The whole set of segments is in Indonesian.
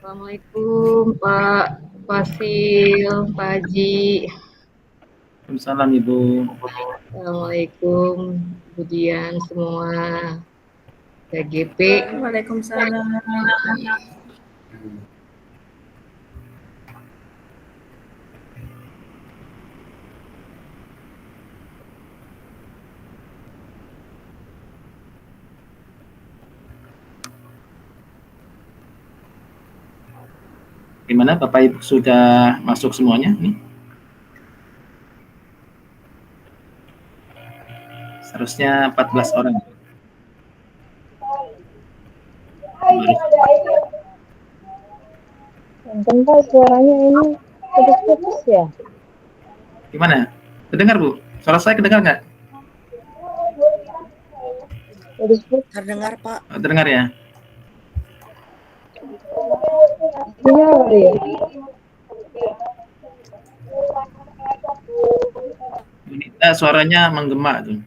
Assalamualaikum Pak Fasil, Pak Haji. Waalaikumsalam Ibu. Assalamualaikum Bu Dian semua. KGP. Waalaikumsalam. Gimana Bapak Ibu sudah masuk semuanya nih? Seharusnya 14 orang. Bentar, suaranya ini putus-putus ya? Gimana? Kedengar Bu? Suara saya kedengar nggak? Putus-putus. Terdengar Pak. Terdengar ya? Iya, ya. Bunita suaranya menggema tuh.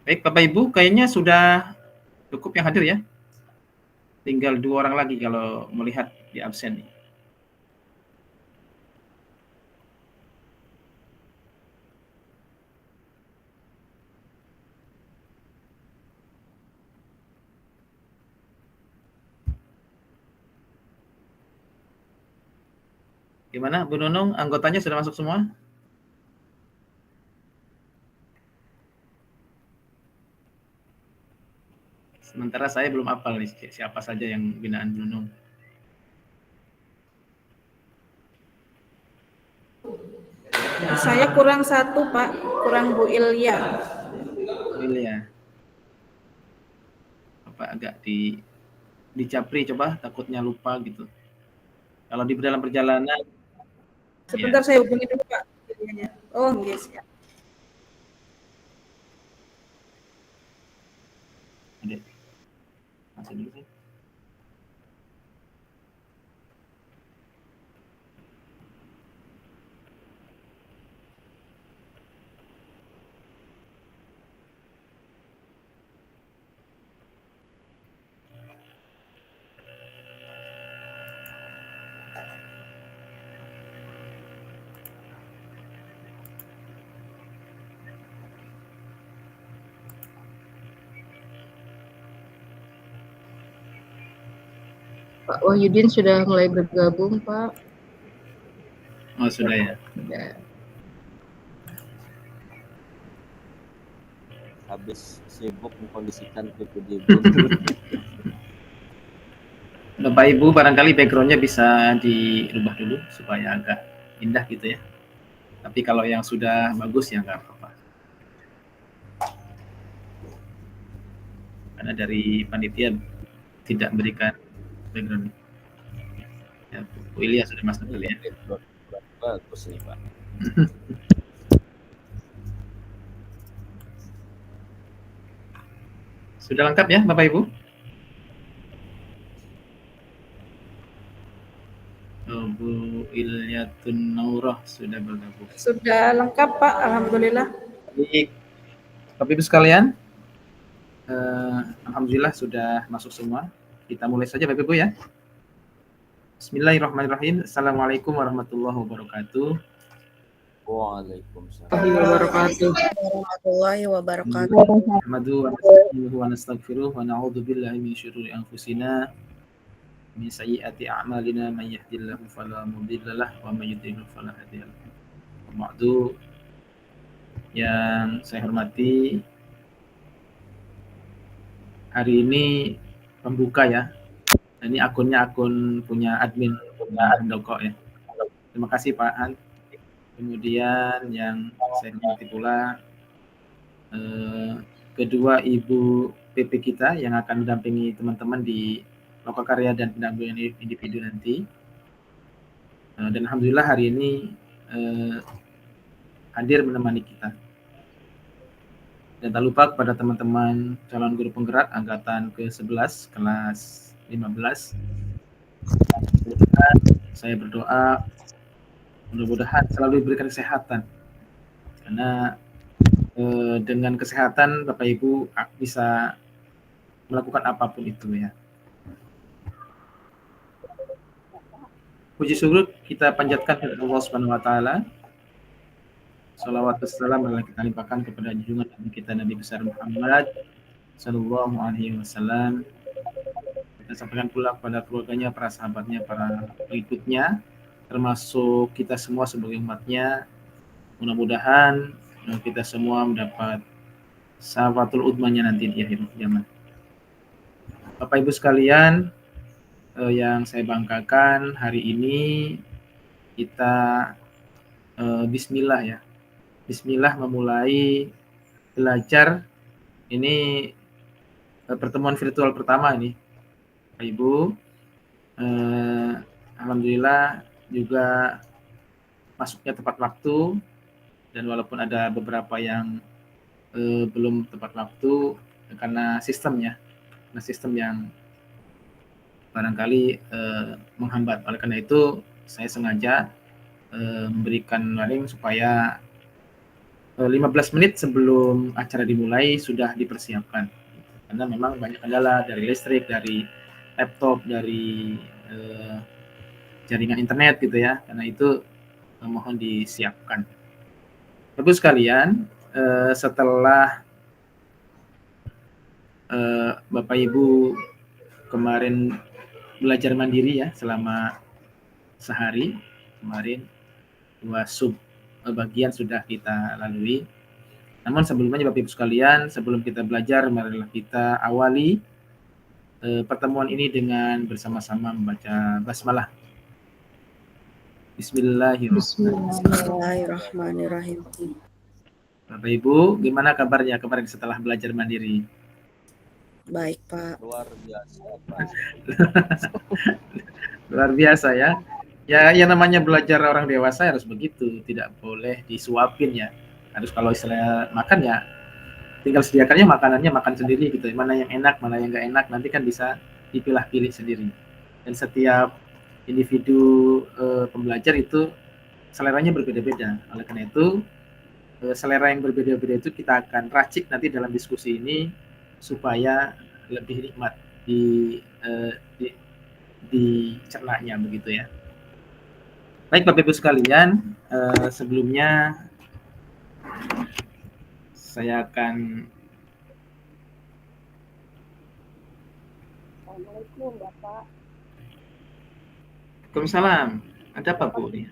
Baik Bapak Ibu, kayaknya sudah cukup yang hadir ya. Tinggal 2 orang lagi kalau melihat di absen nih. Gimana Bu Nunung, anggotanya sudah masuk semua? Sementara saya belum hafal nih siapa saja yang binaan Bu Nunung. Saya kurang 1 Pak, kurang Bu Ilya. Ilya. Apa agak dicapri coba, takutnya lupa gitu. Kalau di dalam perjalanan. Sebentar ya. Saya hubungi dulu Pak. Oh, yes ya. Adik. Masuk dulu sih. Pak Wahyudin sudah mulai bergabung, Pak. Oh, sudah ya. Sudah. Habis sibuk mengkondisikan PPDB. Bapak Ibu barangkali backgroundnya bisa dirubah dulu supaya agak indah gitu ya. Tapi kalau yang sudah bagus ya nggak apa-apa. Karena dari panitia tidak memberikan background. Ya, Bu Ilya sudah masuk dulu ya. Bagus nih Pak. Sudah lengkap ya Bapak Ibu? Oh, Bu Ilyatun Naurah sudah bergabung. Sudah lengkap Pak, alhamdulillah. Baik, Bapak Ibu sekalian, alhamdulillah sudah masuk semua. Kita mulai saja Bapak Ibu ya. Bismillahirrahmanirrahim. Assalamualaikum warahmatullahi wabarakatuh. Waalaikumsalam. Warahmatullahi wabarakatuh. Nahmaduhu wa nasta'inuhu wa nastaghfiruh wa na'udzu billahi min syururi anfusina min sayyiati a'malina may yahdihillahu fala mudhillalah wa may yudhlil fala hadiyalah. Ba'du, yang saya hormati, hari ini pembuka ya. Ini akunnya akun punya admin Handoko ya. Terima kasih Pak Han. Kemudian yang saya hormati pula kedua Ibu PP kita yang akan mendampingi teman-teman di lokakarya dan pendampingan individu nanti. Dan alhamdulillah hari ini hadir menemani kita. Dan tak lupa kepada teman-teman calon guru penggerak angkatan ke-11 kelas 15 Saya berdoa mudah-mudahan selalu diberikan kesehatan, karena dengan kesehatan Bapak Ibu bisa melakukan apapun itu ya. Puji syukur kita panjatkan kepada Allah Subhanahu wa taala. Shalawat wassalam kita limpahkan kepada junjungan Nabi kita Nabi besar Muhammad sallallahu alaihi wasallam. Kita sampaikan pula kepada keluarganya, para sahabatnya, para pengikutnya, termasuk kita semua sebagai umatnya. Mudah-mudahan kita semua mendapat syafatul udmanya nanti di akhir zaman. Bapak Ibu sekalian, yang saya banggakan hari ini kita bismillah ya. Bismillah memulai belajar ini pertemuan virtual pertama ini. Bapak Ibu, alhamdulillah juga masuknya tepat waktu, dan walaupun ada beberapa yang belum tepat waktu karena sistemnya, yang barangkali menghambat. Oleh karena itu saya sengaja memberikan warning supaya 15 menit sebelum acara dimulai sudah dipersiapkan, karena memang banyak kendala dari listrik, dari laptop, dari jaringan internet gitu ya. Karena itu mohon disiapkan. Bapak sekalian, setelah Bapak Ibu kemarin belajar mandiri ya selama sehari, kemarin 2 sub bagian sudah kita lalui. Namun sebelumnya Bapak Ibu sekalian, sebelum kita belajar, marilah kita awali pertemuan ini dengan bersama-sama membaca basmalah. Bismillahirrahmanirrahim. Bapak Ibu, gimana kabarnya kemarin setelah belajar mandiri? Baik, Pak. Luar biasa, Pak. Luar biasa ya. Ya, yang namanya belajar orang dewasa harus begitu, tidak boleh disuapin ya. Harus kalau istilah makan ya, tinggal sediakannya makanannya, makan sendiri gitu. Mana yang enak, mana yang nggak enak, nanti kan bisa dipilah-pilih sendiri. Dan setiap individu pembelajar itu seleranya berbeda-beda. Oleh karena itu selera yang berbeda-beda itu kita akan racik nanti dalam diskusi ini supaya lebih nikmat dicernanya begitu ya. Baik Bapak Ibu sekalian, sebelumnya saya akan Assalamualaikum Bapak. Waalaikumsalam. Ada apa Bu? Ini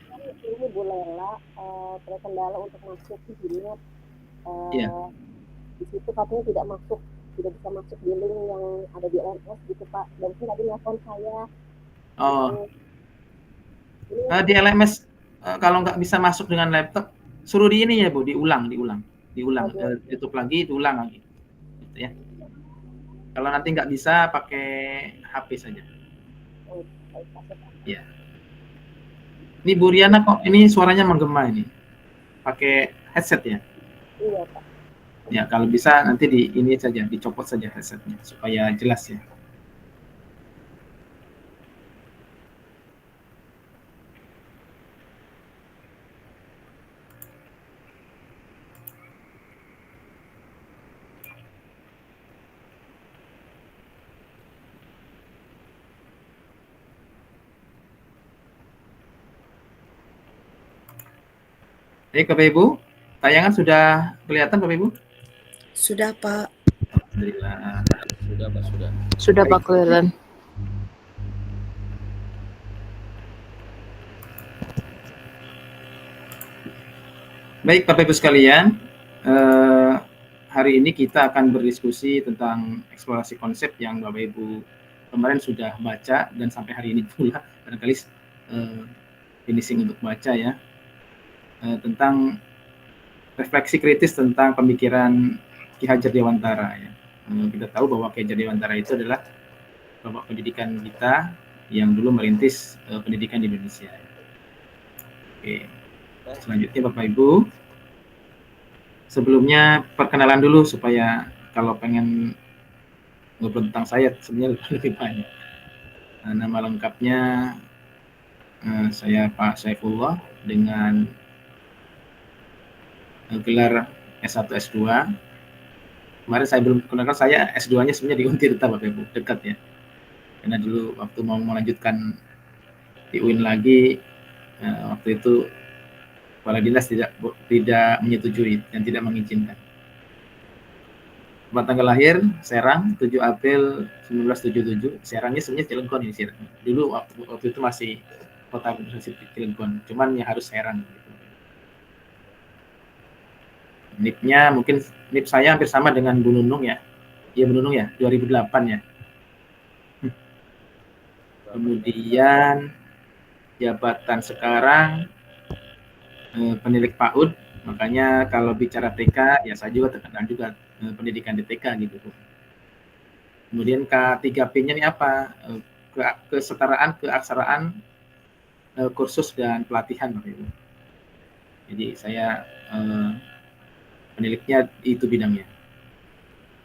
Bu Lela terkendala untuk masuk di Jinet. Iya. Di situ katanya tidak bisa masuk di link yang ada di LMS gitu Pak. Dan tadi nelfon saya. Oh. Di LMS kalau nggak bisa masuk dengan laptop, suruh di ini ya Bu, diulang, tutup lagi, diulang lagi, gitu ya. Kalau nanti nggak bisa pakai HP saja. Ya. Ini Bu Riana kok ini suaranya menggema ini, pakai headset ya? Iya Pak. Ya kalau bisa nanti di ini saja, dicopot saja headsetnya supaya jelas ya. Baik Bapak Ibu, tayangan sudah kelihatan Bapak Ibu? Sudah, Pak. Alhamdulillah. Sudah, Pak, sudah. Sudah Pak kelihatan. Baik Bapak Ibu sekalian, hari ini kita akan berdiskusi tentang eksplorasi konsep yang Bapak Ibu kemarin sudah baca dan sampai hari ini pula barangkali finishing untuk baca ya, tentang refleksi kritis tentang pemikiran Ki Hajar Dewantara ya. Kita tahu bahwa Ki Hajar Dewantara itu adalah bapak pendidikan kita yang dulu merintis pendidikan di Indonesia. Oke. Selanjutnya Bapak Ibu, sebelumnya perkenalan dulu supaya kalau pengen ngobrol tentang saya sebenarnya lebih banyak. Nama lengkapnya saya Pak Saifullah dengan gelar S1 S2. Kemarin saya belum kenalkan, saya S2-nya sebenarnya di Untirta Bapak Ibu, dekat ya. Karena dulu waktu mau melanjutkan di UIN lagi, waktu itu kepala dinas tidak menyetujui dan tidak mengizinkan. Tanggal lahir Serang 7 April 1977. Serangnya sebenarnya Cilegon ini Serang. Dulu waktu itu masih kota administrasi Cilegon, cuman ya harus Serang gitu. NIP-nya mungkin NIP saya hampir sama dengan Bu Nunung ya. Iya Bu Nunung ya, 2008 ya. Kemudian jabatan sekarang penilik PAUD, makanya kalau bicara TK ya saya juga terkenal juga pendidikan di TK gitu. Kemudian K3P-nya ini apa? Kesetaraan, keaksaraan, kursus dan pelatihan Bapak Ibu. Jadi saya peniliknya itu bidangnya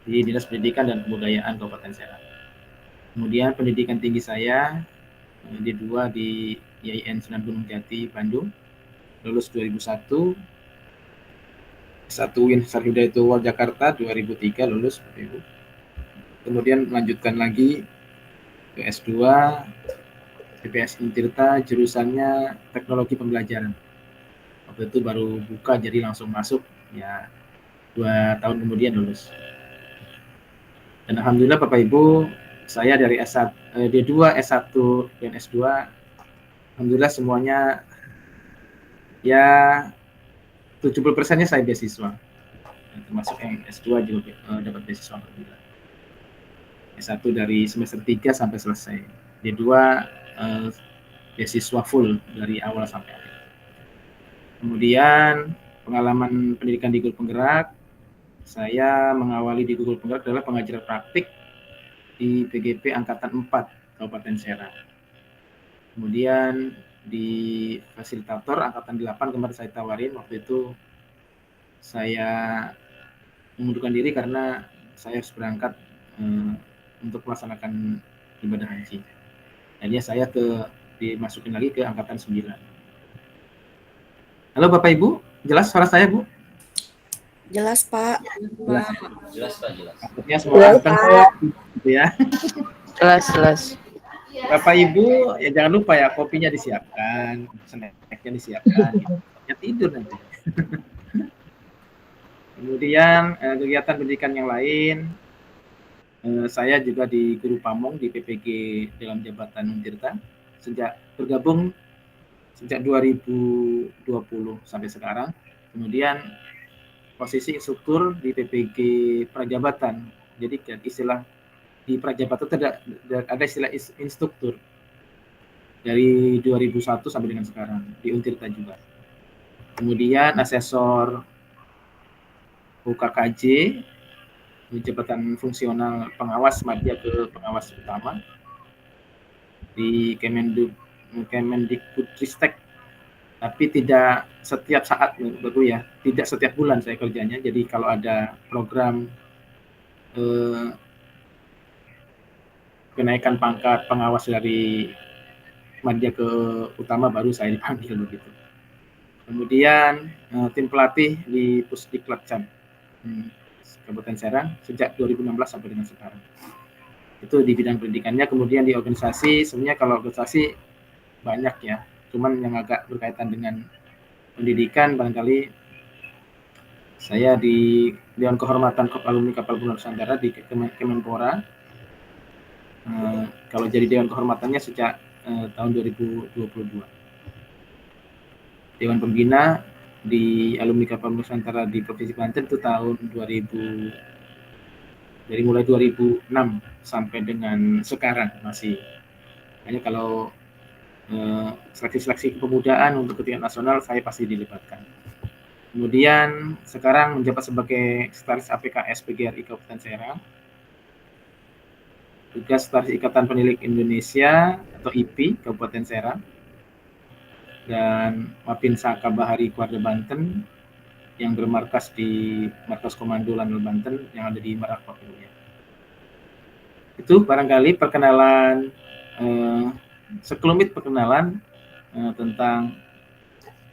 di Dinas Pendidikan dan Kebudayaan Kabupaten Serang. Kemudian pendidikan tinggi saya D2 di IAIN Sunan Gunung Jati, Bandung, lulus 2001. S1 UIN Sarjudaitua Jakarta 2003 lulus Bapak Ibu. Kemudian melanjutkan lagi ke S2 PPS Untirta, jurusannya Teknologi Pembelajaran. Waktu itu baru buka jadi langsung masuk ya, 2 tahun kemudian lulus. Dan alhamdulillah Bapak Ibu, saya dari D2, S1 dan S2 alhamdulillah semuanya ya 70%-nya saya beasiswa. Termasuk yang S2 juga dapat beasiswa alhamdulillah. S1 dari semester 3 sampai selesai. D2 beasiswa full dari awal sampai akhir. Kemudian pengalaman pendidikan di Guru Penggerak, saya mengawali di Guru Penggerak adalah pengajaran praktik di PGP Angkatan 4 Kabupaten Serang. Kemudian di fasilitator Angkatan 8 kemarin saya tawarin, waktu itu saya mengundurkan diri karena saya harus berangkat untuk melaksanakan ibadah haji. Akhirnya saya dimasukin lagi ke Angkatan 9. Halo Bapak Ibu, jelas suara saya Bu? Jelas Pak. Jelas Pak, jelas. Maksudnya semua angkatan gitu ya. Jelas. Bapak Ibu ya jangan lupa ya kopinya disiapkan, snacknya disiapkan, gitu. Ya tidur nanti. Kemudian kegiatan pendidikan yang lain, saya juga di Guru Pamong di PPG dalam jabatan Untirta sejak bergabung sejak 2020 sampai sekarang. Kemudian posisi instruktur di PPG Prajabatan. Jadi istilah di Prajabatan itu ada istilah instruktur dari 2001 sampai dengan sekarang di Untirta juga. Kemudian asesor UKKJ, jabatan fungsional pengawas madya ke pengawas utama di Kemendikbudristek, tapi tidak setiap saat Bapak ya, tidak setiap bulan saya kerjanya. Jadi kalau ada program kenaikan pangkat pengawas dari madya ke utama baru saya dipanggil begitu. Kemudian tim pelatih di Pusdiklatcam Kabupaten Serang sejak 2016 sampai dengan sekarang. Itu di bidang pendidikannya. Kemudian di organisasi, sebenarnya kalau organisasi banyak ya, cuman yang agak berkaitan dengan pendidikan barangkali saya di Dewan Kehormatan Alumni Kapal Penuh Nusantara di Kemenpora. Kalau jadi Dewan Kehormatannya sejak tahun 2022. Dewan Pembina di Alumni Kapal Nusantara di Provinsi Banten itu tahun 2000, dari mulai 2006 sampai dengan sekarang masih. Hanya kalau seleksi-seleksi kepemudaan untuk tingkat nasional saya pasti dilibatkan. Kemudian sekarang menjabat sebagai Sekretaris APKS PGRI Kabupaten Serang, juga Sekretaris Ikatan Penilik Indonesia atau IPI Kabupaten Serang, dan Mapinsa Kabahari Kuarda Banten yang bermarkas di Markas Komando Lanal Banten yang ada di Merak, Papua. Itu barangkali perkenalan sekelumit perkenalan tentang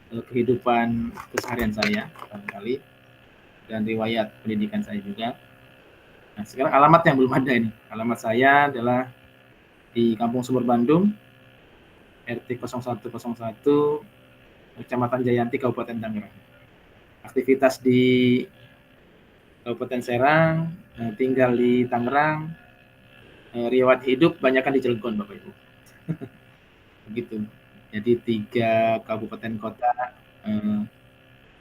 kehidupan keseharian saya barangkali dan riwayat pendidikan saya juga. Nah, sekarang alamat yang belum ada ini. Alamat saya adalah di Kampung Sumur Bandung, RT 0101, Kecamatan Jayanti, Kabupaten Tangerang. Aktivitas di Kabupaten Serang, tinggal di Tangerang, riwayat hidup banyakkan di Cilegon, Bapak Ibu. Begitu. Jadi 3 kabupaten kota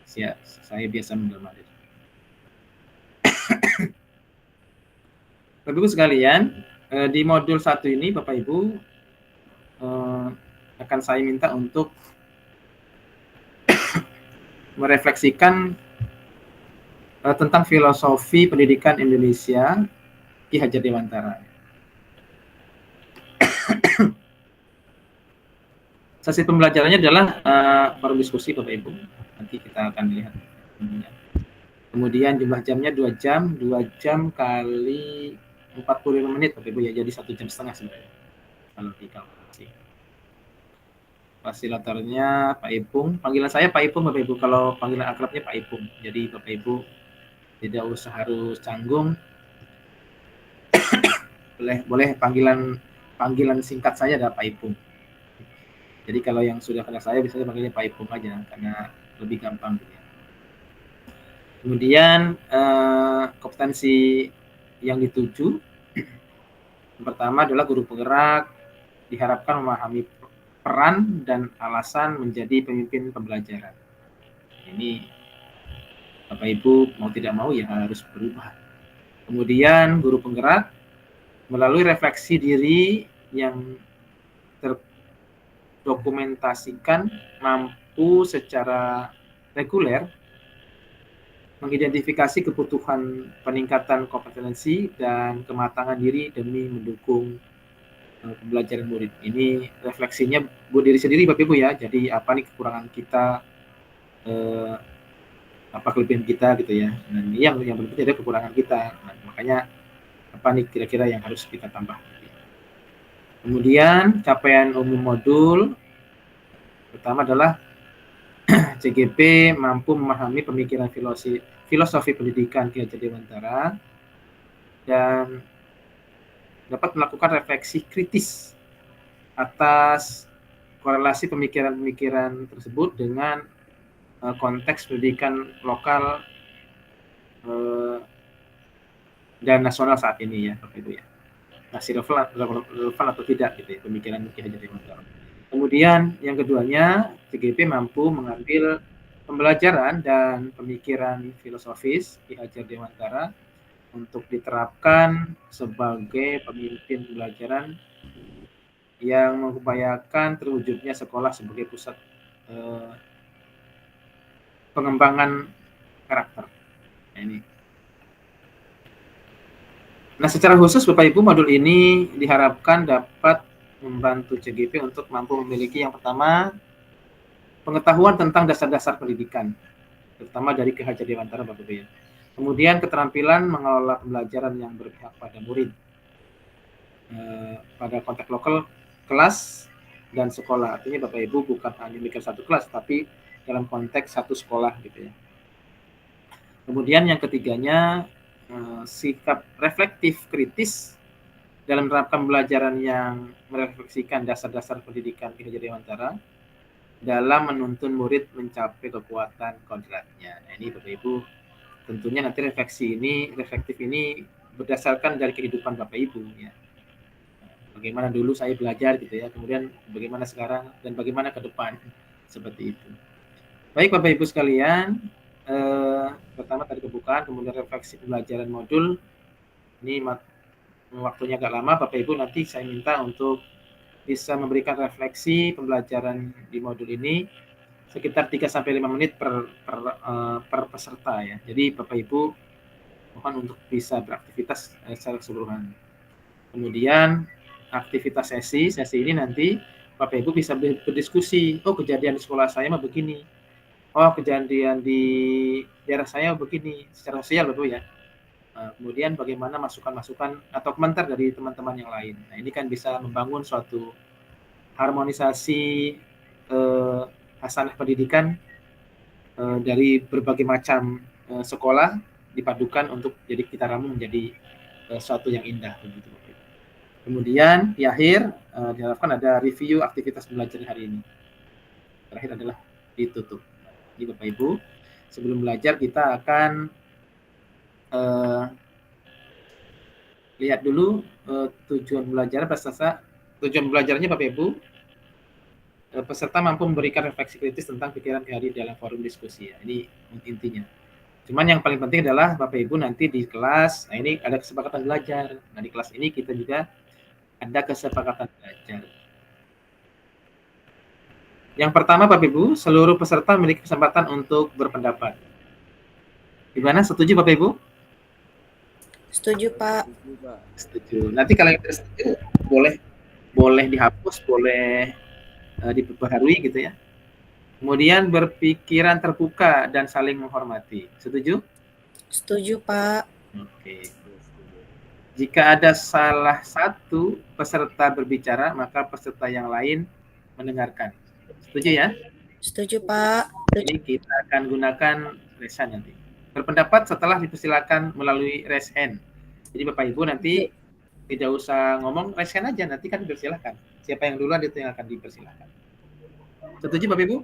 saya biasa menjelma. Bapak Ibu sekalian, di modul 1 ini Bapak Ibu akan saya minta untuk merefleksikan tentang filosofi pendidikan Indonesia Ki Hajar Dewantara. Sesi pembelajarannya adalah forum diskusi Bapak Ibu. Nanti kita akan lihat. Kemudian jumlah jamnya 2 jam kali 45 menit Bapak Ibu ya, jadi 1,5 jam sebenarnya kalau dikalkulasi. Fasilitatornya Pak Ipung, panggilan saya Pak Ipung Bapak Ibu, kalau panggilan akrabnya Pak Ipung. Jadi Bapak Ibu tidak usah harus canggung. boleh panggilan singkat saya adalah Pak Ipung. Jadi kalau yang sudah kenal saya biasanya panggilnya Pak Ipung aja karena lebih gampang. Kemudian kompetensi yang dituju yang pertama adalah guru penggerak diharapkan memahami peran dan alasan menjadi pemimpin pembelajaran. Ini Bapak Ibu mau tidak mau ya harus berubah. Kemudian guru penggerak melalui refleksi diri yang terdokumentasikan mampu secara reguler mengidentifikasi kebutuhan peningkatan kompetensi dan kematangan diri demi mendukung pembelajaran murid. Ini refleksinya buat diri sendiri Bapak Ibu ya. Jadi apa nih kekurangan kita, apa kelebihan kita gitu ya. Dan yang berikutnya ada kekurangan kita. Nah, makanya apa nih kira-kira yang harus kita tambah. Kemudian capaian umum modul pertama adalah CGP mampu memahami pemikiran filosofi pendidikan Ki Hajar Dewantara dan dapat melakukan refleksi kritis atas korelasi pemikiran-pemikiran tersebut dengan konteks pendidikan lokal dan nasional saat ini ya Bapak Ibu ya. Masih relevan atau tidak gitu ya pemikiran Ki Hajar Dewantara. Kemudian yang keduanya, CGP mampu mengambil pembelajaran dan pemikiran filosofis Ki Hajar Dewantara untuk diterapkan sebagai pemimpin pembelajaran yang mengupayakan terwujudnya sekolah sebagai pusat pengembangan karakter. Nah, ini. Nah, secara khusus Bapak Ibu modul ini diharapkan dapat membantu CGP untuk mampu memiliki yang pertama pengetahuan tentang dasar-dasar pendidikan, terutama dari Ki Hajar Dewantara Bapak Ibu ya. Kemudian keterampilan mengelola pembelajaran yang berpihak pada murid pada konteks lokal, kelas dan sekolah. Artinya Bapak Ibu bukan hanya mikir satu kelas, tapi dalam konteks satu sekolah gitu ya. Kemudian yang ketiganya sikap reflektif kritis dalam menerapkan pembelajaran yang merefleksikan dasar-dasar pendidikan Ki Hajar Dewantara dalam menuntun murid mencapai kekuatan kodratnya. Nah, ini Bapak Ibu tentunya nanti reflektif ini berdasarkan dari kehidupan Bapak Ibu ya. Bagaimana dulu saya belajar gitu ya, kemudian bagaimana sekarang dan bagaimana ke depan seperti itu. Baik Bapak Ibu sekalian, pertama tadi pembukaan, kemudian refleksi pembelajaran modul. Ini waktunya agak lama, Bapak Ibu nanti saya minta untuk bisa memberikan refleksi pembelajaran di modul ini sekitar 3-5 menit per peserta ya. Jadi Bapak Ibu mohon untuk bisa beraktivitas secara keseluruhan. Kemudian aktivitas sesi ini nanti Bapak Ibu bisa berdiskusi, oh kejadian di sekolah saya mah begini, oh kejadian di daerah saya begini, secara sosial Bapak Ibu ya. Kemudian bagaimana masukan-masukan atau komentar dari teman-teman yang lain. Nah, ini kan bisa membangun suatu harmonisasi hasanah pendidikan dari berbagai macam sekolah dipadukan untuk jadi kita ramu menjadi suatu yang indah begitu. Kemudian di akhir diharapkan ada review aktivitas belajar hari ini. Terakhir adalah ditutup. Jadi Bapak Ibu, sebelum belajar kita akan lihat dulu tujuan belajar peserta. Tujuan belajarnya Bapak Ibu, peserta mampu memberikan refleksi kritis tentang pikiran hari dalam forum diskusi. Ya. Ini intinya. Cuman yang paling penting adalah Bapak Ibu nanti di kelas, nah ini ada kesepakatan belajar. Nah di kelas ini kita juga ada kesepakatan belajar. Yang pertama Bapak Ibu, seluruh peserta memiliki kesempatan untuk berpendapat. Gimana? Setuju Bapak Ibu? Setuju, Pak. Setuju. Nanti kalau yang tidak setuju boleh dihapus, boleh diperbaharui gitu ya. Kemudian berpikiran terbuka dan saling menghormati. Setuju? Setuju, Pak. Oke. Jika ada salah satu peserta berbicara, maka peserta yang lain mendengarkan. Setuju ya? Setuju, Pak. Jadi kita akan gunakan raise hand nanti. Berpendapat setelah dipersilakan melalui raise hand. Jadi Bapak Ibu nanti tidak usah ngomong, raise hand aja, nanti kan dipersilakan. Siapa yang duluan itu yang akan dipersilakan. Setuju Bapak Ibu?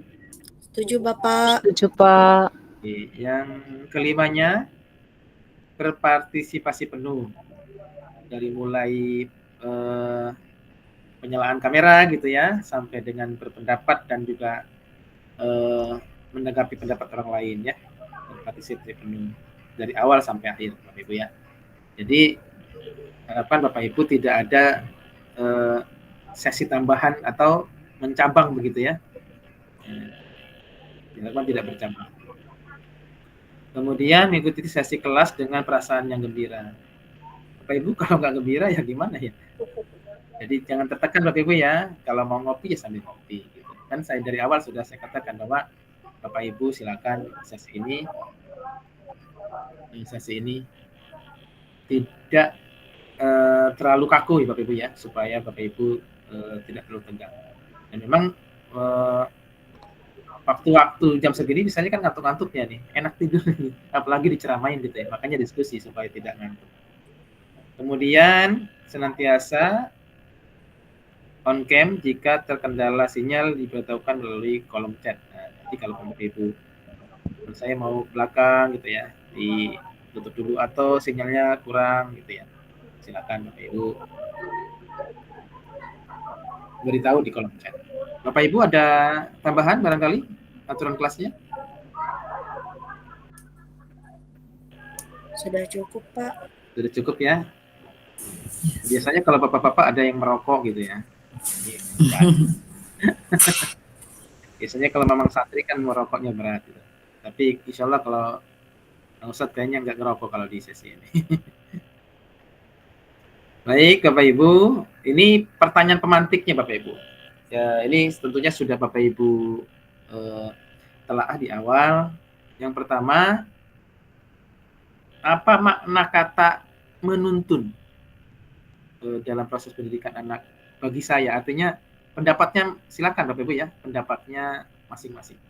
Setuju, Bapak. Setuju, Pak. Oke. Yang kelimanya, berpartisipasi penuh. Dari mulai penyalaan kamera gitu ya, sampai dengan berpendapat dan juga menanggapi pendapat orang lain ya. Berpartisipasi penuh. Dari awal sampai akhir Bapak Ibu ya. Jadi harapan Bapak Ibu tidak ada sesi tambahan atau mencabang begitu ya. Harapan tidak bercabang. Kemudian mengikuti sesi kelas dengan perasaan yang gembira. Bapak Ibu kalau nggak gembira ya gimana ya? Jadi jangan tertekan Bapak Ibu ya. Kalau mau ngopi ya sambil ngopi. Gitu. Kan saya dari awal sudah saya katakan bahwa Bapak Ibu silakan sesi ini tidak terlalu kaku ya Bapak Ibu ya, supaya Bapak Ibu tidak terlalu tegang. Dan memang waktu-waktu jam segini misalnya kan ngantuk-ngantuk ya nih, enak tidur nih, apalagi diceramain gitu ya, makanya diskusi supaya tidak ngantuk. Kemudian senantiasa on cam jika terkendala sinyal diberitahukan melalui kolom chat. Nah, jadi kalau Bapak Ibu saya mau belakang gitu ya, ditutup dulu atau sinyalnya kurang gitu ya, silakan Bapak Ibu beritahu di kolom chat. Bapak Ibu ada tambahan barangkali aturan kelasnya? Sudah cukup, Pak. Sudah cukup ya. Biasanya kalau bapak-bapak ada yang merokok gitu ya. Biasanya kalau memang santri kan merokoknya berat gitu. Tapi insya Allah kalau Ustadz kayaknya nggak ngerokok kalau di sesi ini. Baik Bapak Ibu, ini pertanyaan pemantiknya Bapak Ibu. Ya, ini tentunya sudah Bapak Ibu telaah di awal. Yang pertama, apa makna kata menuntun dalam proses pendidikan anak bagi saya? Artinya pendapatnya silakan Bapak Ibu ya, pendapatnya masing-masing.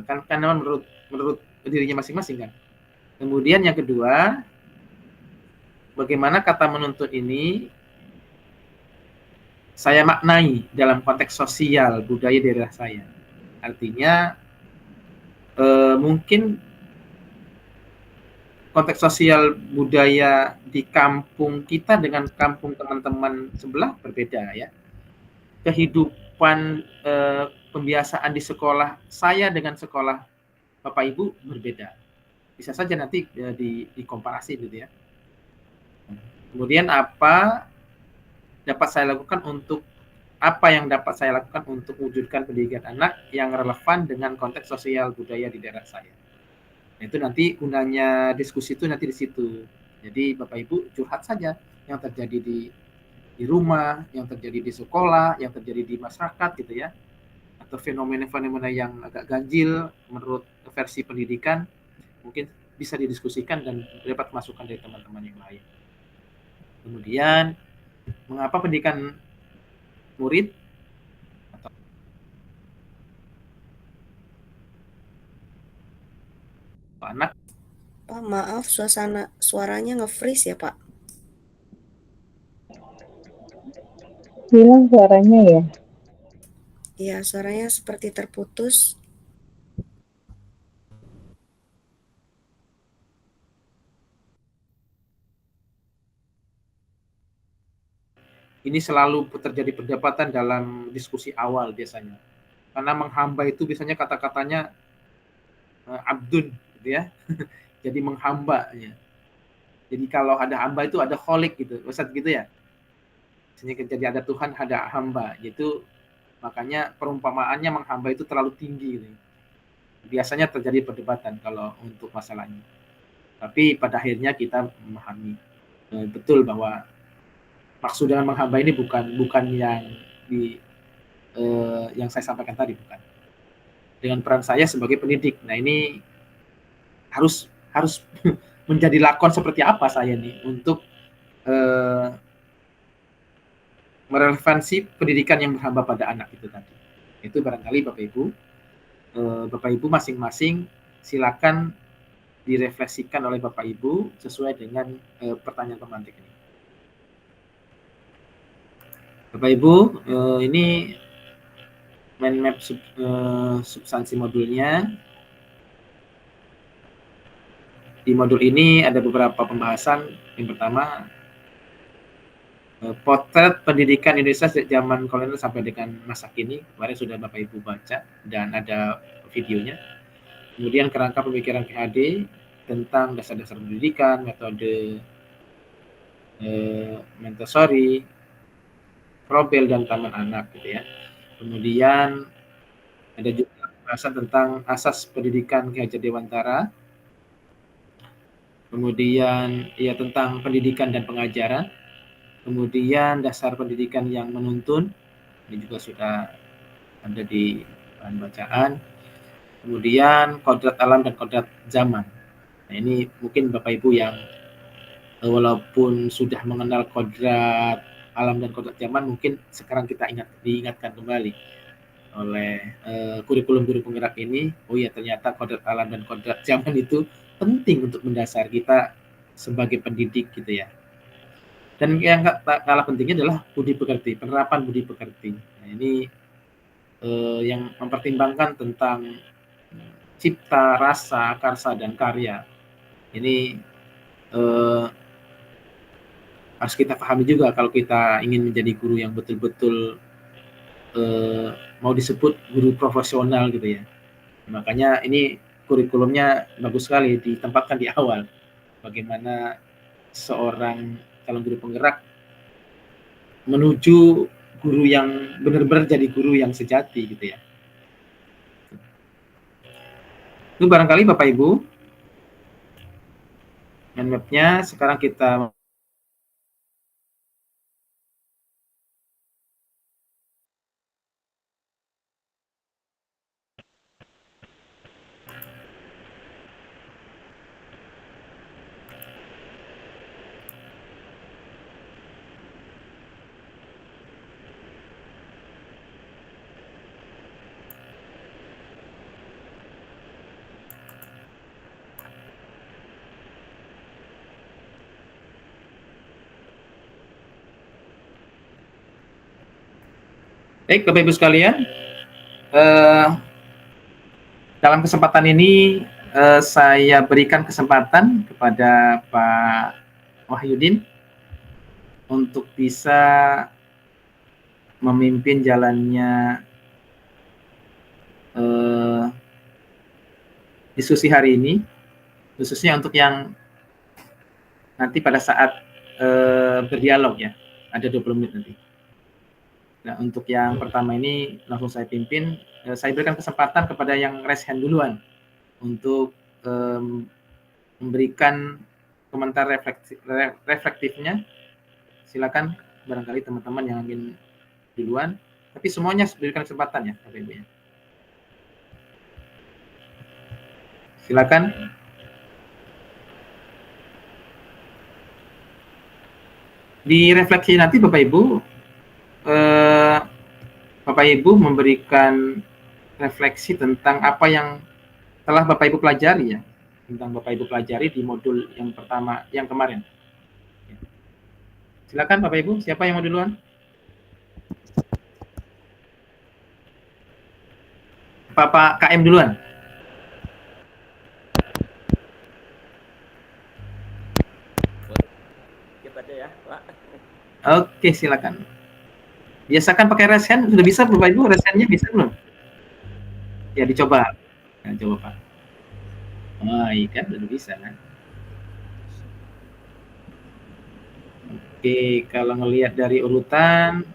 Kan menurut dirinya masing-masing kan. Kemudian yang kedua, bagaimana kata menuntun ini saya maknai dalam konteks sosial budaya daerah saya. Artinya mungkin konteks sosial budaya di kampung kita dengan kampung teman-teman sebelah berbeda ya. Kehidupan pembiasaan di sekolah saya dengan sekolah Bapak Ibu berbeda. Bisa saja nanti dikomparasi gitu ya. Kemudian apa yang dapat saya lakukan untuk wujudkan pendidikan anak yang relevan dengan konteks sosial budaya di daerah saya. Nah, itu nanti gunanya diskusi itu nanti di situ. Jadi Bapak Ibu curhat saja yang terjadi di rumah, yang terjadi di sekolah, yang terjadi di masyarakat gitu ya. Atau fenomena-fenomena yang agak ganjil menurut versi pendidikan, mungkin bisa didiskusikan dan dapat masukan dari teman-teman yang lain. Kemudian, mengapa pendidikan murid atau anak? Pak, maaf, suaranya nge-freeze ya, Pak? Hilang suaranya ya? Iya, suaranya seperti terputus. Ini selalu terjadi perdebatan dalam diskusi awal biasanya. Karena menghamba itu biasanya kata-katanya abdun, gitu ya. Jadi menghamba. Ya. Jadi kalau ada hamba itu ada kholik gitu, Ustaz gitu ya. Jadi ada Tuhan, ada hamba. Itu makanya perumpamaannya menghamba itu terlalu tinggi. Gitu. Biasanya terjadi perdebatan kalau untuk masalah ini. Tapi pada akhirnya kita memahami betul bahwa maksud dengan menghamba ini bukan yang yang saya sampaikan tadi, bukan. Dengan peran saya sebagai pendidik. Nah ini harus menjadi lakon seperti apa saya nih untuk merelevansi pendidikan yang berhamba pada anak itu tadi. Itu barangkali Bapak Ibu masing-masing silakan direfleksikan oleh Bapak Ibu sesuai dengan pertanyaan pemantik ini. Bapak Ibu, ini mind map substansi modulnya. Di modul ini ada beberapa pembahasan. Yang pertama, potret pendidikan Indonesia sejak zaman kolonial sampai dengan masa kini. Kemarin sudah Bapak Ibu baca dan ada videonya. Kemudian kerangka pemikiran PhD tentang dasar-dasar pendidikan, metode Montessori, Probel dan Taman Anak gitu ya. Kemudian ada juga pembahasan tentang asas pendidikan Ki Hajar Dewantara. Kemudian ya tentang pendidikan dan pengajaran. Kemudian dasar pendidikan yang menuntun. Ini juga sudah ada di bahan bacaan. Kemudian kodrat alam dan kodrat zaman. Nah, ini mungkin Bapak Ibu yang walaupun sudah mengenal kodrat alam dan kodrat zaman, mungkin sekarang kita diingatkan kembali oleh kurikulum guru penggerak ini. Oh ya, ternyata kodrat alam dan kodrat zaman itu penting untuk mendasar kita sebagai pendidik gitu ya. Dan yang tak kalah pentingnya adalah budi pekerti, penerapan budi pekerti. Nah, ini yang mempertimbangkan tentang cipta, rasa, karsa, dan karya. Ini harus kita pahami juga kalau kita ingin menjadi guru yang betul-betul mau disebut guru profesional gitu ya. Makanya ini kurikulumnya bagus sekali ditempatkan di awal. Bagaimana seorang calon guru penggerak menuju guru yang benar-benar jadi guru yang sejati gitu ya. Itu barangkali Bapak Ibu mind map-nya. Sekarang kita baik Bapak Ibu sekalian, dalam kesempatan ini saya berikan kesempatan kepada Pak Wahyudin untuk bisa memimpin jalannya diskusi hari ini, khususnya untuk yang nanti pada saat berdialog ya, ada 20 menit nanti. Nah, untuk yang pertama ini langsung saya pimpin. Saya berikan kesempatan kepada yang raise hand duluan untuk memberikan komentar reflektifnya. Silakan barangkali teman-teman yang ingin duluan. Tapi semuanya berikan kesempatan ya, Bapak Ibu ya. Silakan. Di refleksi nanti Bapak Ibu memberikan refleksi tentang apa yang telah Bapak Ibu pelajari ya, tentang Bapak Ibu pelajari di modul yang pertama yang kemarin. Silakan Bapak Ibu, siapa yang mau duluan? Pak KM duluan. Oke, silakan. Biasakan pakai resen, sudah bisa Bapak Ibu, resennya bisa belum? Ya dicoba. Nah, coba Pak. Oh, iya kan, sudah bisa kan? Oke, kalau ngelihat dari urutan,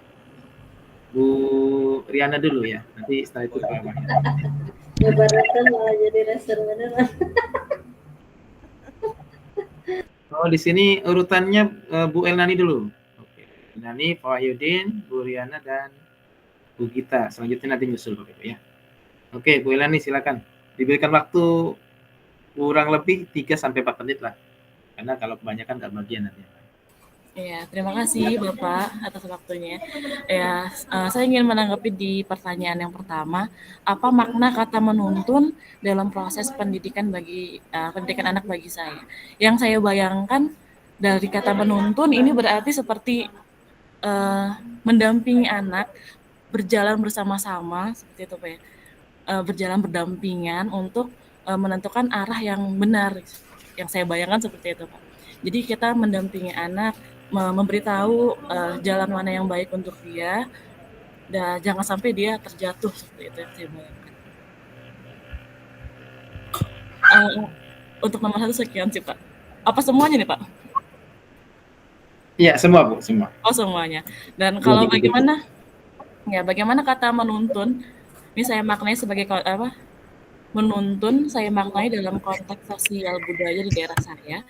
Bu Riana dulu ya. Nanti setelah itu Pak Wahyu. Ibaratkan malah jadi resen beneran. Oh, di sini urutannya Bu Elnani dulu. Oke, Elnani, Pak Wahyudin, Bu Riana, dan Bu Gita. Selanjutnya nanti nyusul Bapak Ibu ya. Oke, Bu Elnani silakan. Diberikan waktu kurang lebih 3-4 menit lah. Karena kalau kebanyakan nggak bagian nanti. Ya, terima kasih Bapak atas waktunya. Ya, saya ingin menanggapi di pertanyaan yang pertama, apa makna kata menuntun dalam proses pendidikan bagi pendidikan anak bagi saya? Yang saya bayangkan dari kata menuntun ini berarti seperti mendampingi anak berjalan bersama-sama seperti itu Pak ya. Berjalan berdampingan untuk menentukan arah yang benar. Yang saya bayangkan seperti itu Pak. Jadi kita mendampingi anak, memberitahu jalan mana yang baik untuk dia, dan jangan sampai dia terjatuh seperti itu yang saya bayangkan. Untuk nomor 1 sekian sih Pak. Apa semuanya nih Pak? Iya semua Bu, semua. Oh semuanya. Dan kalau bagaimana? Ya bagaimana kata menuntun? Ini saya maknai sebagai apa? Menuntun saya maknai dalam konteks sosial budaya di daerah saya.